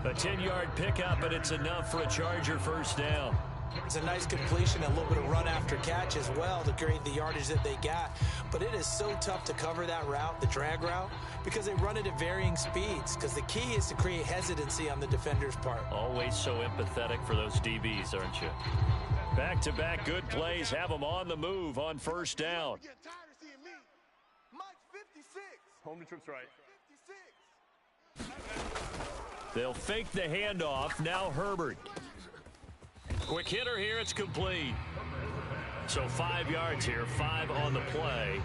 A 10-yard pickup, and it's enough for a Charger first down. It's a nice completion, a little bit of run after catch as well to create the yardage that they got. But it is so tough to cover that route, the drag route, because they run it at varying speeds. Because the key is to create hesitancy on the defender's part. Always so empathetic for those DBs, aren't you? Back-to-back good plays have them on the move on first down. Get tired of seeing me. Mike's 56. Home to trips right. 56. They'll fake the handoff. Now Herbert. Quick hitter here. It's complete. So 5 yards here, 5 on the play.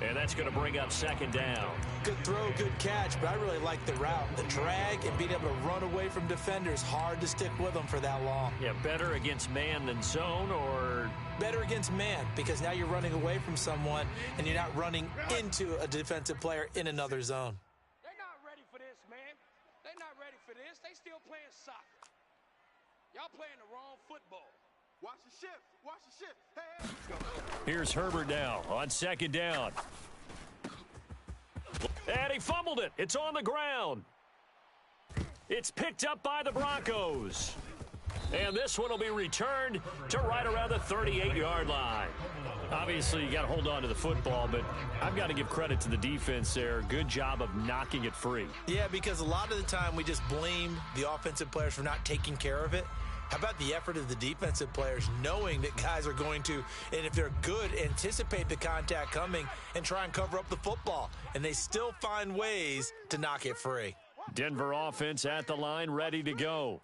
And that's going to bring up second down. Good throw, good catch, but I really like the route. The drag and being able to run away from defenders, hard to stick with them for that long. Yeah, better against man than zone, or better against man, because now you're running away from someone and you're not running into a defensive player in another zone. They're not ready for this, man. They're not ready for this. They still playing soccer. Y'all playing the wrong football. Watch the shift. Watch the shift. Hey. Here's Herbert now on second down. And he fumbled it. It's on the ground. It's picked up by the Broncos. And this one will be returned to right around the 38-yard line. Obviously, you got to hold on to the football, but I've got to give credit to the defense there. Good job of knocking it free. Yeah, because a lot of the time we just blame the offensive players for not taking care of it. How about the effort of the defensive players knowing that guys are going to, and if they're good, anticipate the contact coming and try and cover up the football. And they still find ways to knock it free. Denver offense at the line, ready to go.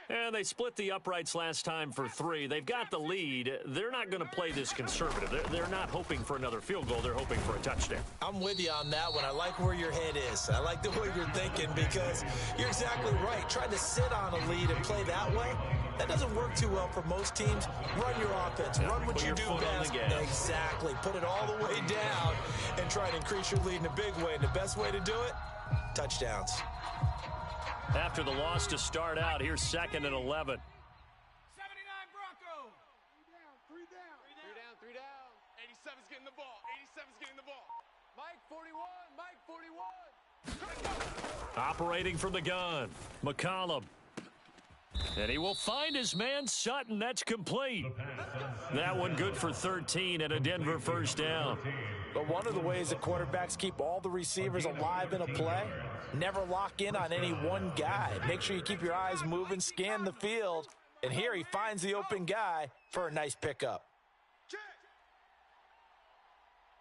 And they split the uprights last time for 3. They've got the lead. They're not going to play this conservative. They're not hoping for another field goal. They're hoping for a touchdown. I'm with you on that one. I like where your head is. I like the way you're thinking because you're exactly right. Trying to sit on a lead and play that way, that doesn't work too well for most teams. Run your offense. Run what you do best. Exactly. Put it all the way down and try to increase your lead in a big way. And the best way to do it, touchdowns. After the loss to start out, here's 2nd and 11. 79 Broncos. 3 down. 3 down. 87's getting the ball. 87's getting the ball. Mike, 41 Operating from the gun, McCollum. And he will find his man Sutton. That's complete. That one good for 13 and a Denver first down. But one of the ways that quarterbacks keep all the receivers alive in a play, never lock in on any one guy. Make sure you keep your eyes moving, scan the field. And here he finds the open guy for a nice pickup.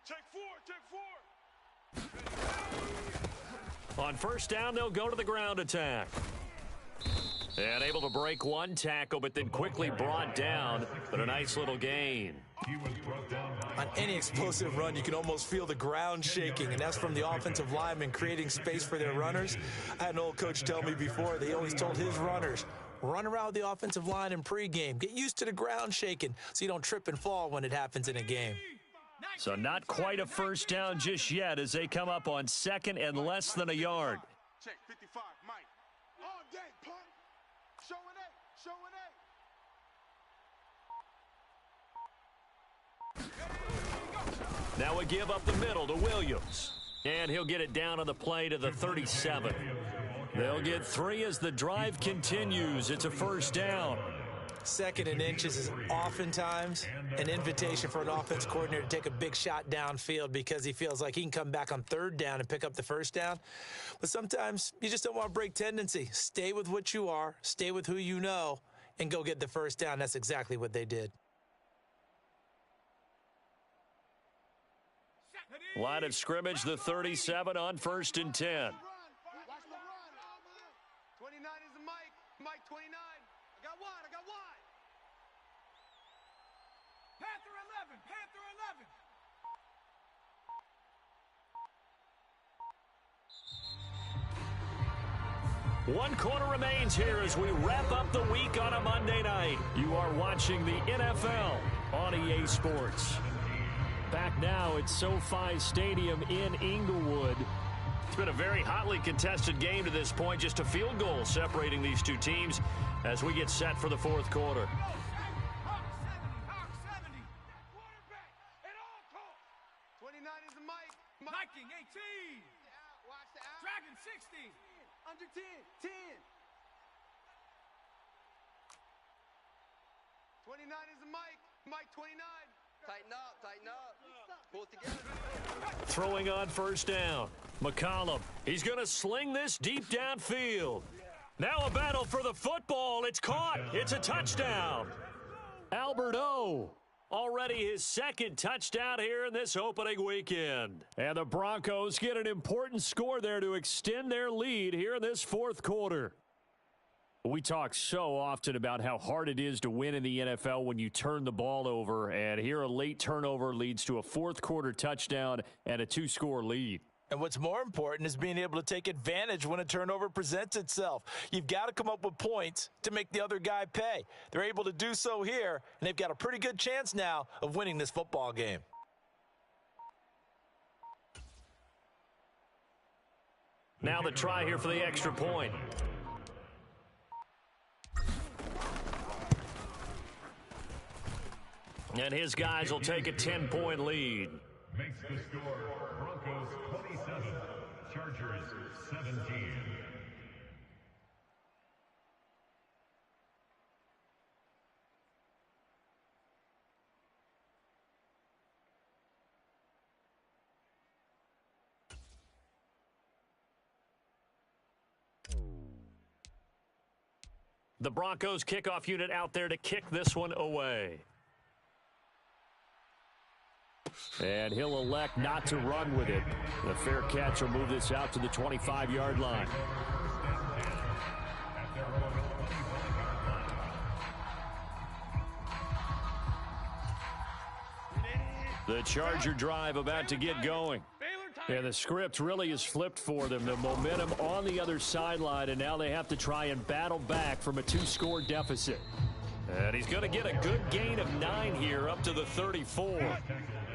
Check four. On first down, they'll go to the ground attack. And able to break one tackle, but then quickly brought down. But a nice little gain. On any explosive run, you can almost feel the ground shaking, and that's from the offensive linemen creating space for their runners. I had an old coach tell me before, they always told his runners, run around the offensive line in pregame. Get used to the ground shaking so you don't trip and fall when it happens in a game. So not quite a first down just yet as they come up on second and less than a yard. Check 55, Mike. All day, punt. Showing eight. Now we give up the middle to Williams. And he'll get it down on the play to the 37. They'll get 3 as the drive continues. It's a first down. Second and inches is oftentimes an invitation for an offense coordinator to take a big shot downfield because he feels like he can come back on third down and pick up the first down. But sometimes you just don't want to break tendency. Stay with what you are, stay with who you know, and go get the first down. That's exactly what they did. Line of scrimmage, the 37 on first and 10. Watch the run. 29 is the Mike. Mike 29. I got wide. Panther 11. 1 quarter remains here as we wrap up the week on a Monday night. You are watching the NFL on EA Sports. Back now at SoFi Stadium in Inglewood. It's been a very hotly contested game to this point. Just a field goal separating these two teams as we get set for the fourth quarter. Hawk 70. Quarterback at all costs. 29 is the Mike. Viking 18. Watch the out. Dragon 60. Under 10. 29 is the Mike. Mike 29. Tighten up. Pull it together. Throwing on first down. McCollum. He's going to sling this deep downfield. Now a battle for the football. It's caught. It's a touchdown. Albert O. Already his second touchdown here in this opening weekend. And the Broncos get an important score there to extend their lead here in this fourth quarter. We talk so often about how hard it is to win in the NFL when you turn the ball over, and here a late turnover leads to a fourth quarter touchdown and a 2-score lead. And what's more important is being able to take advantage when a turnover presents itself. You've got to come up with points to make the other guy pay. They're able to do so here, and they've got a pretty good chance now of winning this football game. Now the try here for the extra point. And his guys will take a 10-point lead. Makes the score Broncos 27, Chargers 17. The Broncos kickoff unit out there to kick this one away. And he'll elect not to run with it. The fair catch will move this out to the 25-yard line. The Charger drive about to get going. And the script really is flipped for them. The momentum on the other sideline, and now they have to try and battle back from a 2-score deficit. And he's going to get a good gain of 9 here up to the 34.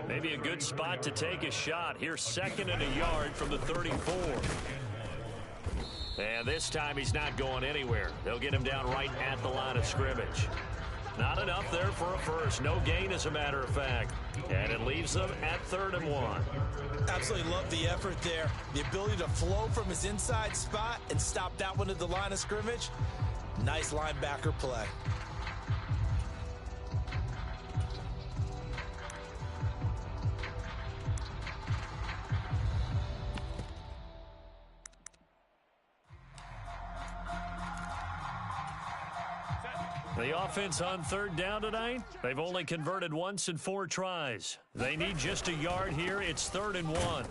Maybe a good spot to take a shot. Here's second and a yard from the 34. And this time he's not going anywhere. They'll get him down right at the line of scrimmage. Not enough there for a first. No gain, as a matter of fact. And it leaves them at 3rd and 1. Absolutely love the effort there. The ability to flow from his inside spot and stop that one at the line of scrimmage. Nice linebacker play. The offense on 3rd down tonight, they've only converted once in 4 tries. They need just a yard here. It's 3rd and 1.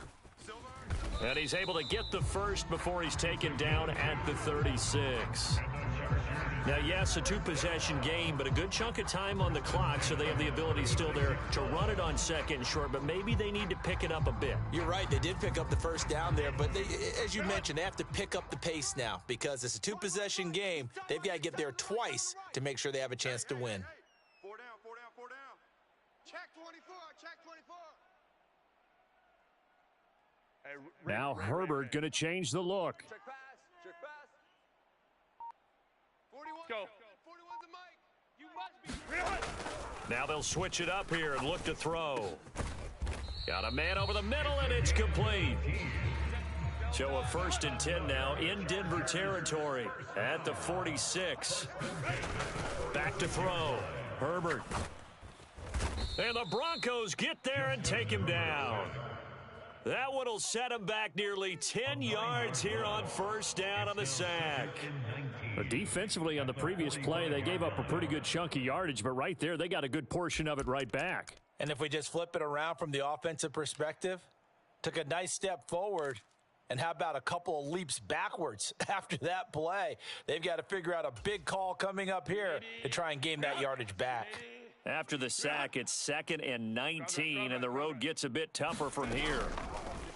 And he's able to get the first before he's taken down at the 36. Now, yes, a 2-possession game, but a good chunk of time on the clock, so they have the ability still there to run it on 2nd and short, but maybe they need to pick it up a bit. You're right. They did pick up the first down there, but they, as you mentioned, they have to pick up the pace now because it's a 2-possession game. They've got to get there twice to make sure they have a chance to win. 4 down, 4 down, 4 down. Check 24, check 24. Now Herbert going to change the look. Check pass, check pass. 41, Go. 41's the mic. You must be. Now they'll switch it up here and look to throw. Got a man over the middle, and it's complete. So a 1st and 10 now in Denver territory at the 46. Back to throw. Herbert. And the Broncos get there and take him down. That one will set him back nearly 10 yards here on 1st down on the sack. But defensively on the previous play, they gave up a pretty good chunk of yardage, but right there, they got a good portion of it right back. And if we just flip it around from the offensive perspective, took a nice step forward, and how about a couple of leaps backwards after that play? They've got to figure out a big call coming up here to try and gain that yardage back. After the sack, it's 2nd and 19, and the road gets a bit tougher from here.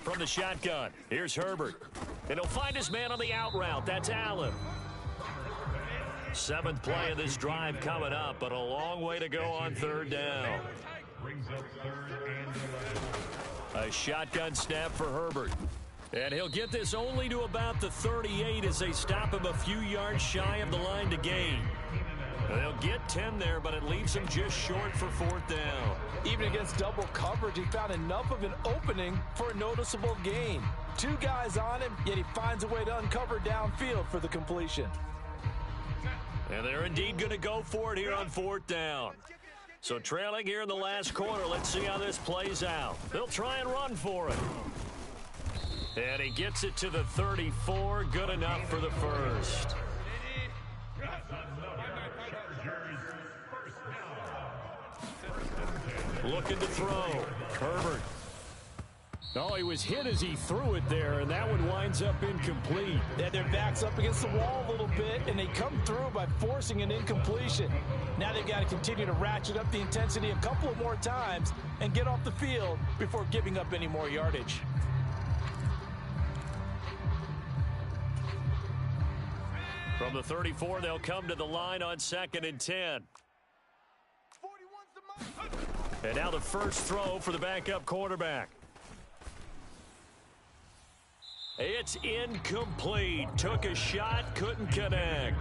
From the shotgun, here's Herbert. And he'll find his man on the out route. That's Allen. 7th play of this drive coming up, but a long way to go on 3rd down. Brings up 3rd and 11. A shotgun snap for Herbert. And he'll get this only to about the 38 as they stop him a few yards shy of the line to gain. They'll get 10 there, but it leaves him just short for 4th down. Even against double coverage, he found enough of an opening for a noticeable gain. 2 guys on him, yet he finds a way to uncover downfield for the completion. And they're indeed going to go for it here on 4th down. So trailing here in the last quarter, let's see how this plays out. They'll try and run for it. And he gets it to the 34, good enough for the first. Looking to throw. Herbert. Oh, he was hit as he threw it there, and that one winds up incomplete. They had their backs up against the wall a little bit, and they come through by forcing an incompletion. Now they've got to continue to ratchet up the intensity a couple of more times and get off the field before giving up any more yardage. From the 34, they'll come to the line on 2nd and 10. 41's the mic. And now the first throw for the backup quarterback. It's incomplete. Took a shot, couldn't connect.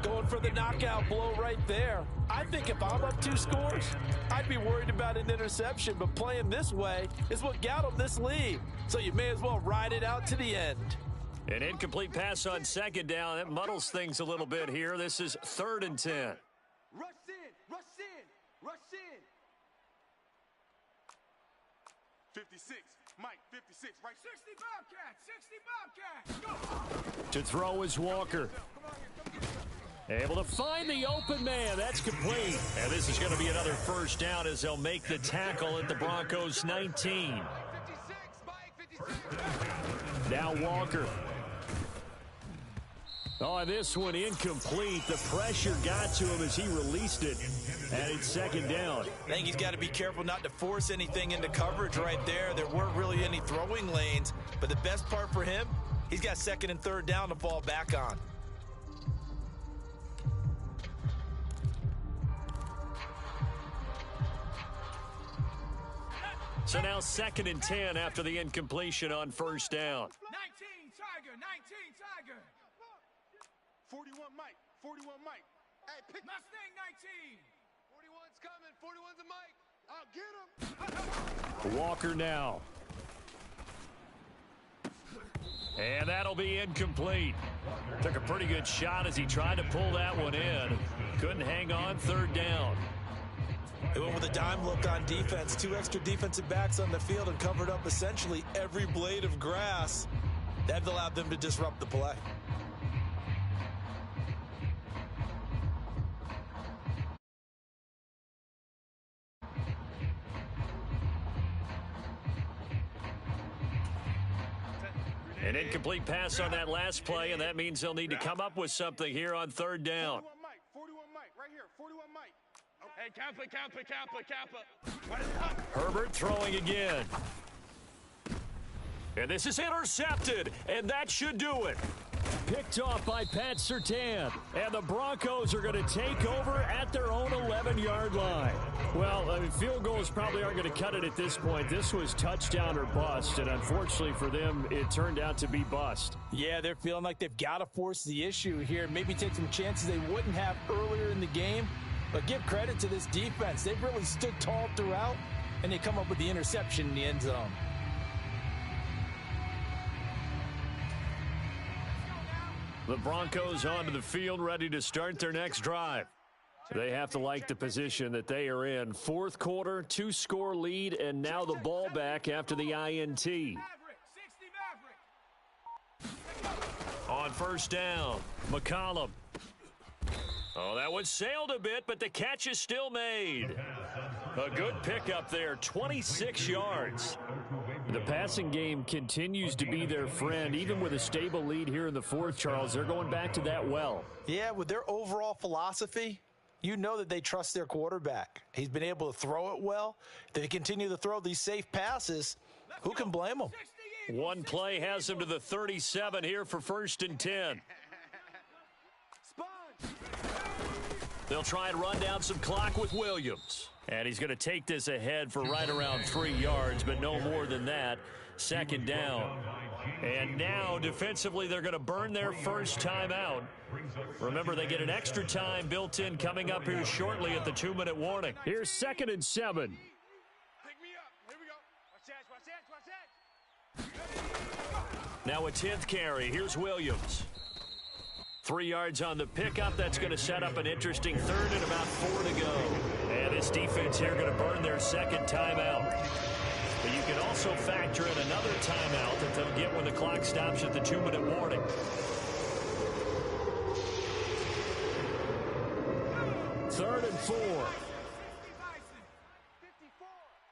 Going for the knockout blow right there. I think if I'm up 2 scores, I'd be worried about an interception, but playing this way is what got them this lead. So you may as well ride it out to the end. An incomplete pass on 2nd down. That muddles things a little bit here. This is 3rd and 10. Rush in, rush in, rush in. 56, Mike, 56, right. 60 Bobcats, 60 Bobcats. Go. To throw is Walker. Able to find the open man. That's complete. And this is going to be another first down as they'll make the tackle at the Broncos 19. 56, Mike, 56. Now Walker. Oh, this one incomplete. The pressure got to him as he released it. And it's 2nd down. I think he's got to be careful not to force anything into coverage right there. There weren't really any throwing lanes. But the best part for him, he's got 2nd and 3rd down to fall back on. So now 2nd and 10 after the incompletion on first down. 19 Tiger, 19 Tiger. 41, Mike, 41, Mike. Hey, pick Mustang 19. 41's coming. 41's a mic. I'll get him. Walker now. And that'll be incomplete. Took a pretty good shot as he tried to pull that one in. Couldn't hang on, third down. They went with a dime look on defense. 2 extra defensive backs on the field and covered up essentially every blade of grass. That allowed them to disrupt the play. An incomplete pass on that last play, and that means they'll need to come up with something here on third down. 41 mic, right here. 41 mic. Hey, Kappa. Herbert throwing again. And this is intercepted, and that should do it. Picked off by Pat Surtain, and the Broncos are going to take over at their own 11-yard line. Well, I mean, field goals probably aren't going to cut it at this point. This was touchdown or bust, and unfortunately for them, it turned out to be bust. Yeah, they're feeling like they've got to force the issue here, maybe take some chances they wouldn't have earlier in the game. But give credit to this defense. They've really stood tall throughout, and they come up with the interception in the end zone. The Broncos onto the field, ready to start their next drive. They have to like the position that they are in. Fourth quarter, 2-score lead, and now the ball back after the INT. On first down, McCollum. Oh, that one sailed a bit, but the catch is still made. A good pickup there, 26 yards. The passing game continues to be their friend. Even with a stable lead here in the fourth, Charles, they're going back to that well. Yeah, with their overall philosophy, you know that they trust their quarterback. He's been able to throw it well. They continue to throw these safe passes. Who can blame them? One play has them to the 37 here for 1st and 10. They'll try and run down some clock with Williams. And he's going to take this ahead for right around 3 yards, but no more than that. Second down. And now, defensively, they're going to burn their first timeout. Remember, they get an extra time built in coming up here shortly at the 2-minute warning. Here's 2nd and 7. Pick me up. Here we go. Watch that. Now a 10th carry. Here's Williams. 3 yards on the pickup. That's going to set up an interesting third and about 4 to go. And this defense here going to burn their second timeout. But you can also factor in another timeout that they'll get when the clock stops at the 2-minute warning. Third and 4. 54.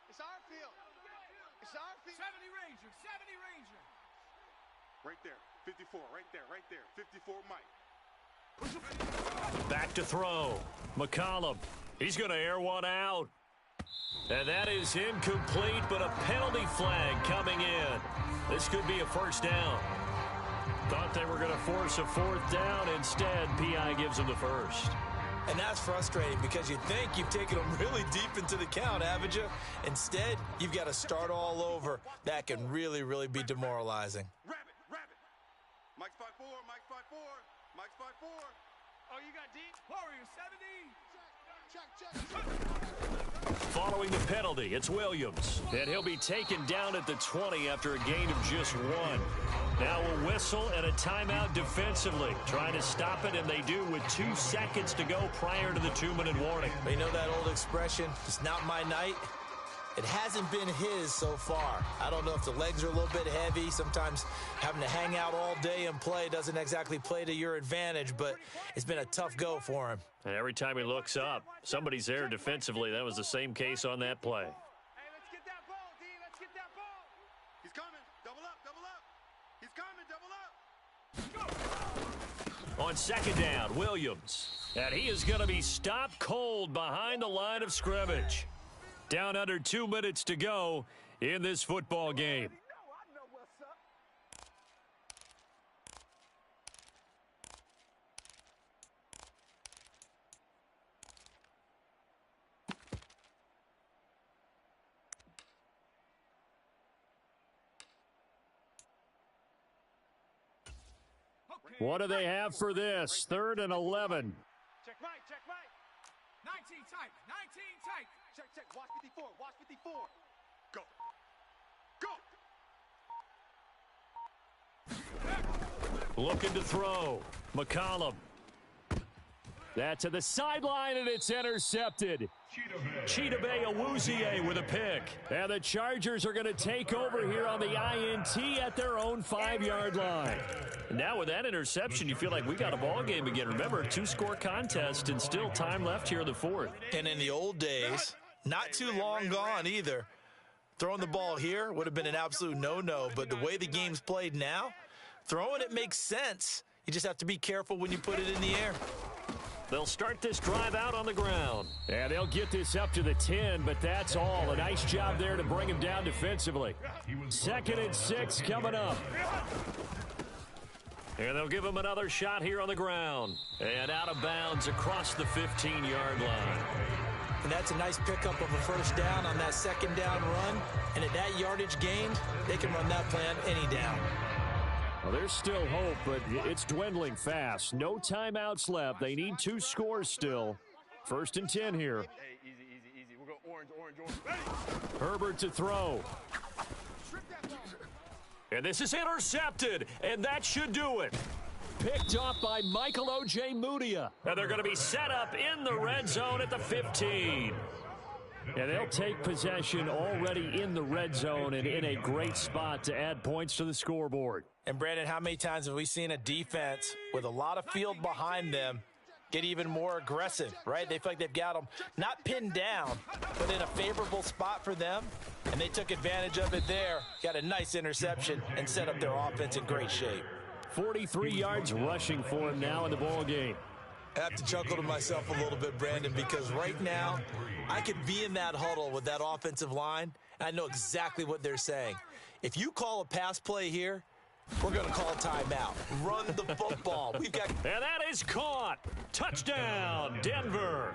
It's our field. It's our field. 70 Ranger. Right there. 54. Right there. 54 mic. Back to throw. McCollum. He's going to air one out. And that is incomplete, but a penalty flag coming in. This could be a first down. Thought they were going to force a 4th down. Instead, P.I. gives them the first. And that's frustrating because you think you've taken them really deep into the count, haven't you? Instead, you've got to start all over. That can really, really be demoralizing. Rabbit. Mike's 5'4. Mike's 5'4. Mike's 5'4. Oh, you got deep? Warrior 70. Check. Following the penalty, it's Williams. And he'll be taken down at the 20 after a gain of just 1. Now a whistle and a timeout defensively. Trying to stop it, and they do with 2 seconds to go prior to the 2-minute warning. You know that old expression, it's not my night? It hasn't been his so far. I don't know if the legs are a little bit heavy. Sometimes having to hang out all day and play doesn't exactly play to your advantage, but it's been a tough go for him. And every time he looks up, somebody's there defensively. That was the same case on that play. Hey, let's get that ball, D. Let's get that ball. He's coming. Double up. He's coming. Double up. On second down, Williams. And he is going to be stopped cold behind the line of scrimmage. Down under 2 minutes to go in this football game. I know what's up. What do they have for this? 3rd and 11. Check Mike. 19 tight. 19 tight. Check, check. Watch 54. Watch 54. Go. Go. Looking to throw. McCollum. That's to the sideline, and it's intercepted. Chidobe Awuzie with a pick. And the Chargers are going to take over here on the INT at their own 5-yard line. Now with that interception, you feel like we got a ball game again. Remember, a 2-score contest and still time left here in the fourth. And in the old days, not too long gone either, throwing the ball here would have been an absolute no-no. But the way the game's played now, throwing it makes sense. You just have to be careful when you put it in the air. They'll start this drive out on the ground. And they'll get this up to the 10, but that's all. A nice job there to bring him down defensively. 2nd and 6 coming up. And they'll give him another shot here on the ground. And out of bounds across the 15-yard line. And that's a nice pickup of a first down on that second down run. And at that yardage gained, they can run that plan any down. Well, there's still hope, but it's dwindling fast. No timeouts left. They need 2 scores still. 1st and 10 here. Hey, easy. We'll go orange. Herbert to throw. And this is intercepted, and that should do it. Picked off by Michael Ojemudia. And they're going to be set up in the red zone at the 15. And they'll take possession already in the red zone and in a great spot to add points to the scoreboard. And, Brandon, how many times have we seen a defense with a lot of field behind them get even more aggressive, right? They feel like they've got them not pinned down, but in a favorable spot for them, and they took advantage of it there, got a nice interception, and set up their offense in great shape. 43 yards rushing for him now in the ball game. I have to chuckle to myself a little bit, Brandon, because right now I could be in that huddle with that offensive line, and I know exactly what they're saying. If you call a pass play here, we're going to call a timeout. Run the football. And that is caught. Touchdown, Denver.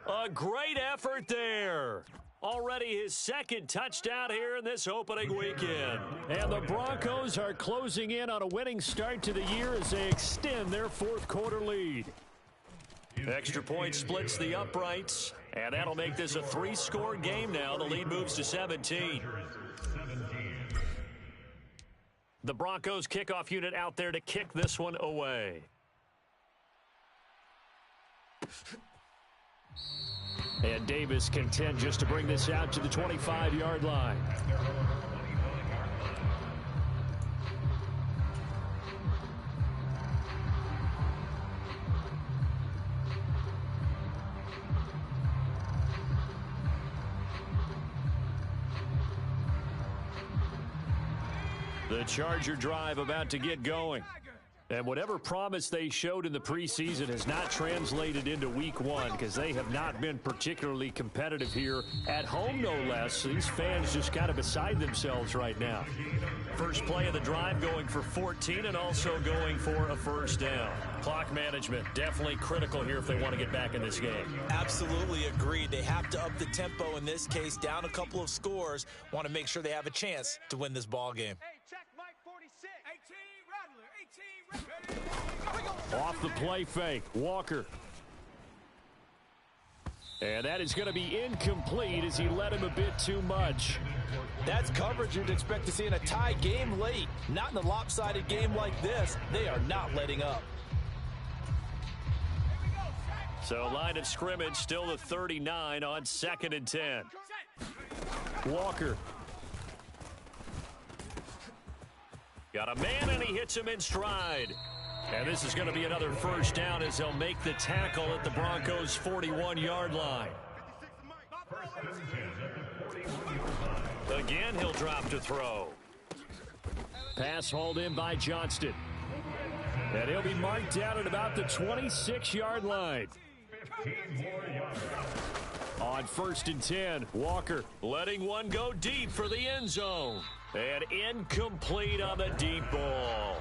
A great effort there. Already his 2nd touchdown here in this opening weekend. And the Broncos are closing in on a winning start to the year as they extend their 4th quarter lead. Extra point splits the uprights, and that'll make this a 3-score game now. The lead moves to 17. The Broncos kickoff unit out there to kick this one away. And Davis content just to bring this out to the 25-yard line. The Charger drive about to get going. And whatever promise they showed in the preseason has not translated into week 1 because they have not been particularly competitive here at home, no less. These fans just kind of beside themselves right now. First play of the drive going for 14 and also going for a first down. Clock management definitely critical here if they want to get back in this game. Absolutely agreed. They have to up the tempo in this case, down a couple of scores. Want to make sure they have a chance to win this ball game. Hey, check Mike 46. 18 Rattler. 18 Rattler. Off the play fake, Walker. And that is going to be incomplete as he led him a bit too much. That's coverage you'd expect to see in a tie game late. Not in a lopsided game like this. They are not letting up. So line of scrimmage still the 39 on 2nd and 10. Walker. Got a man, and he hits him in stride. And this is going to be another first down as they'll make the tackle at the Broncos' 41-yard line. Again, he'll drop to throw. Pass hauled in by Johnston. And he'll be marked down at about the 26-yard line. On 1st and 10, Walker letting one go deep for the end zone. And incomplete on the deep ball.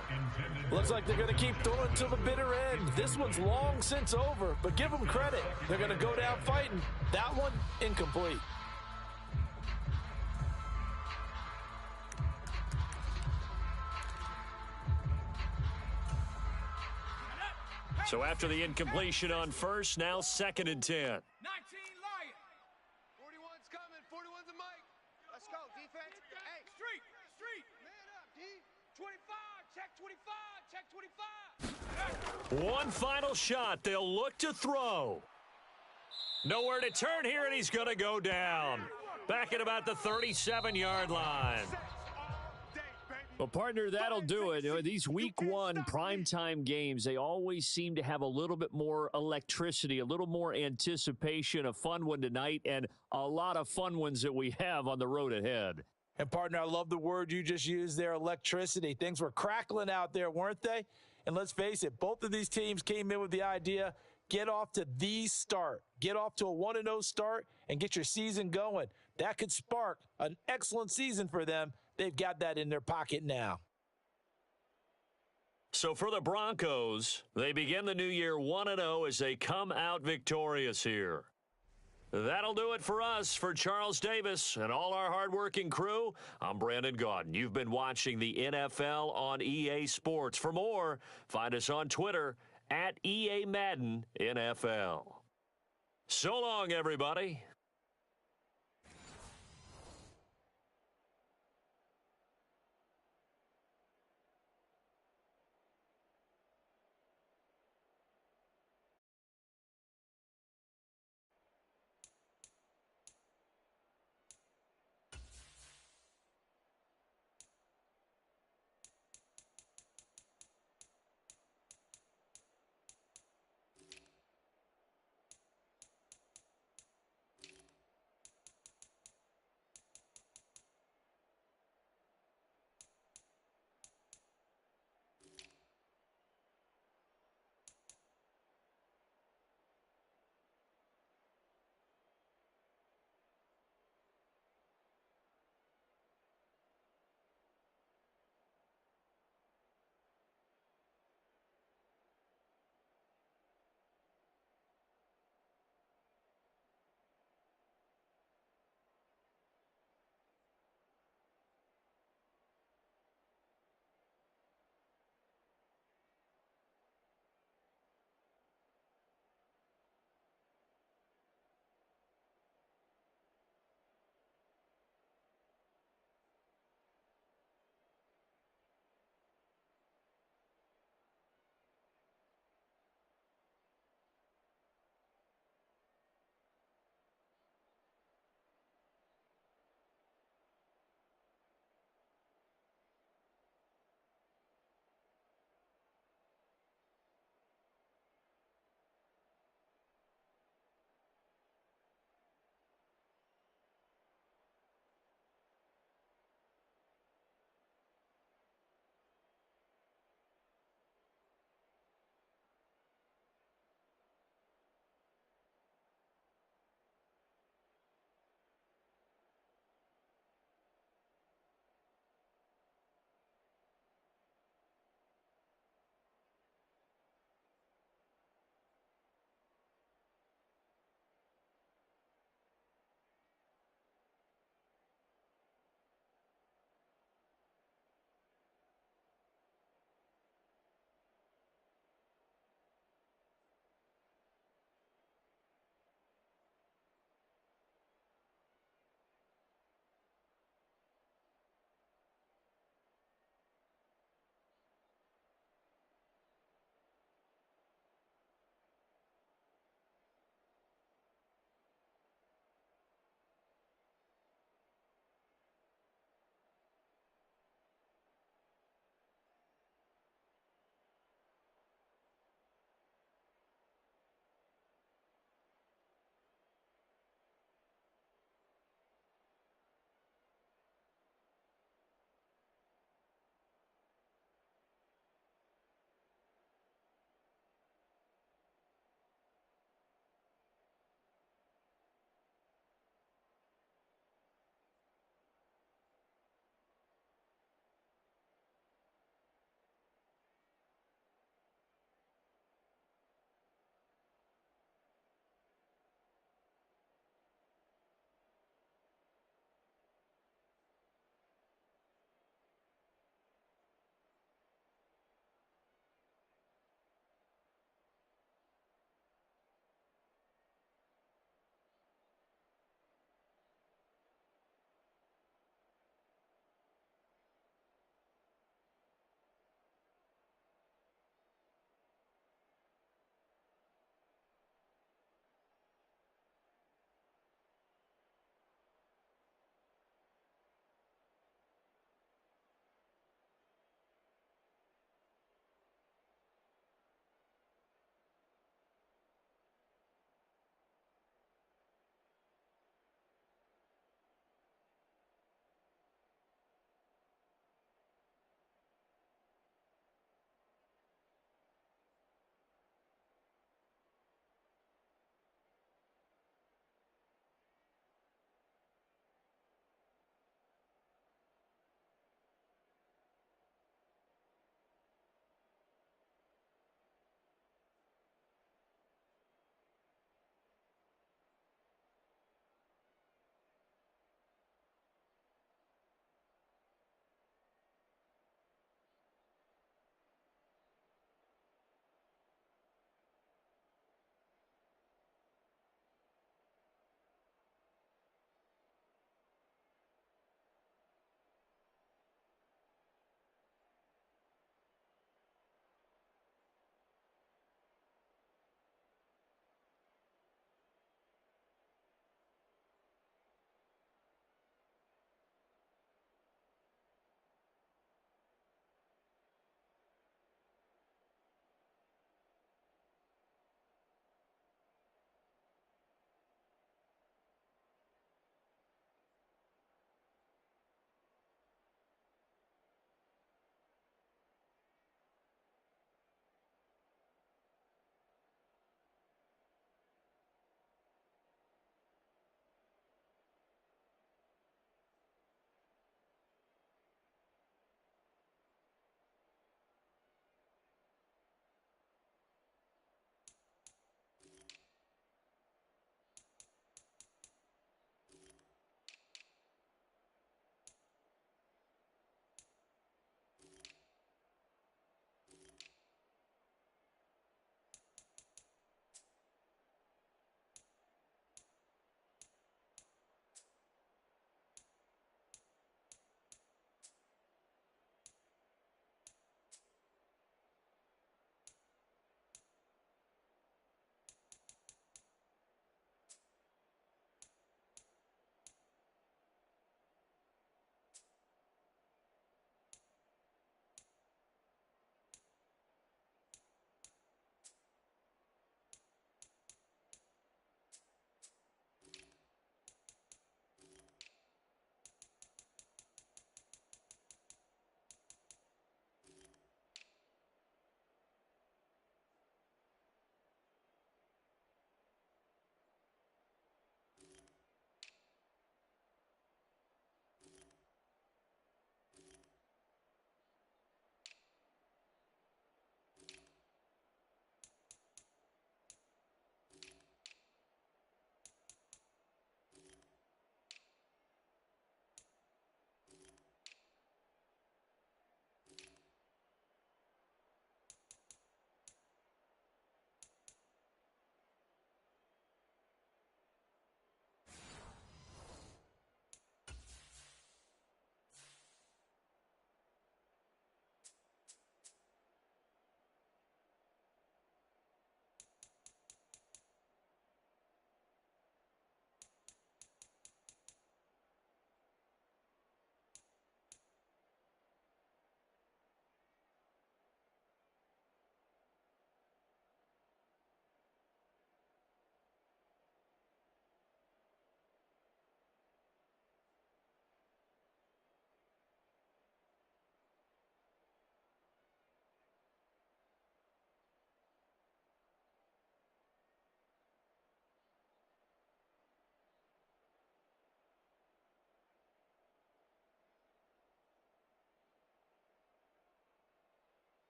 Looks like they're going to keep throwing to the bitter end. This one's long since over, but give them credit. They're going to go down fighting. That one, incomplete. So after the incompletion on first, now 2nd and 10. 19 Lion. 41's coming. 41's a mic. Let's go, defense. Hey, Street. man up, D. 25. Check 25. Check 25. One final shot. They'll look to throw. Nowhere to turn here, and he's going to go down. Back at about the 37-yard line. Well, partner, that'll do it. You know, these week one primetime games, they always seem to have a little bit more electricity, a little more anticipation. A fun one tonight, and a lot of fun ones that we have on the road ahead. And, partner, I love the word you just used there, electricity. Things were crackling out there, weren't they? And let's face it, both of these teams came in with the idea, get off to the start. Get off to a 1-0 start and get your season going. That could spark an excellent season for them. They've got that in their pocket now. So for the Broncos, they begin the new year 1-0 as they come out victorious here. That'll do it for us. For Charles Davis and all our hardworking crew, I'm Brandon Gaudin. You've been watching the NFL on EA Sports. For more, find us on Twitter @EA Madden NFL. So long, everybody.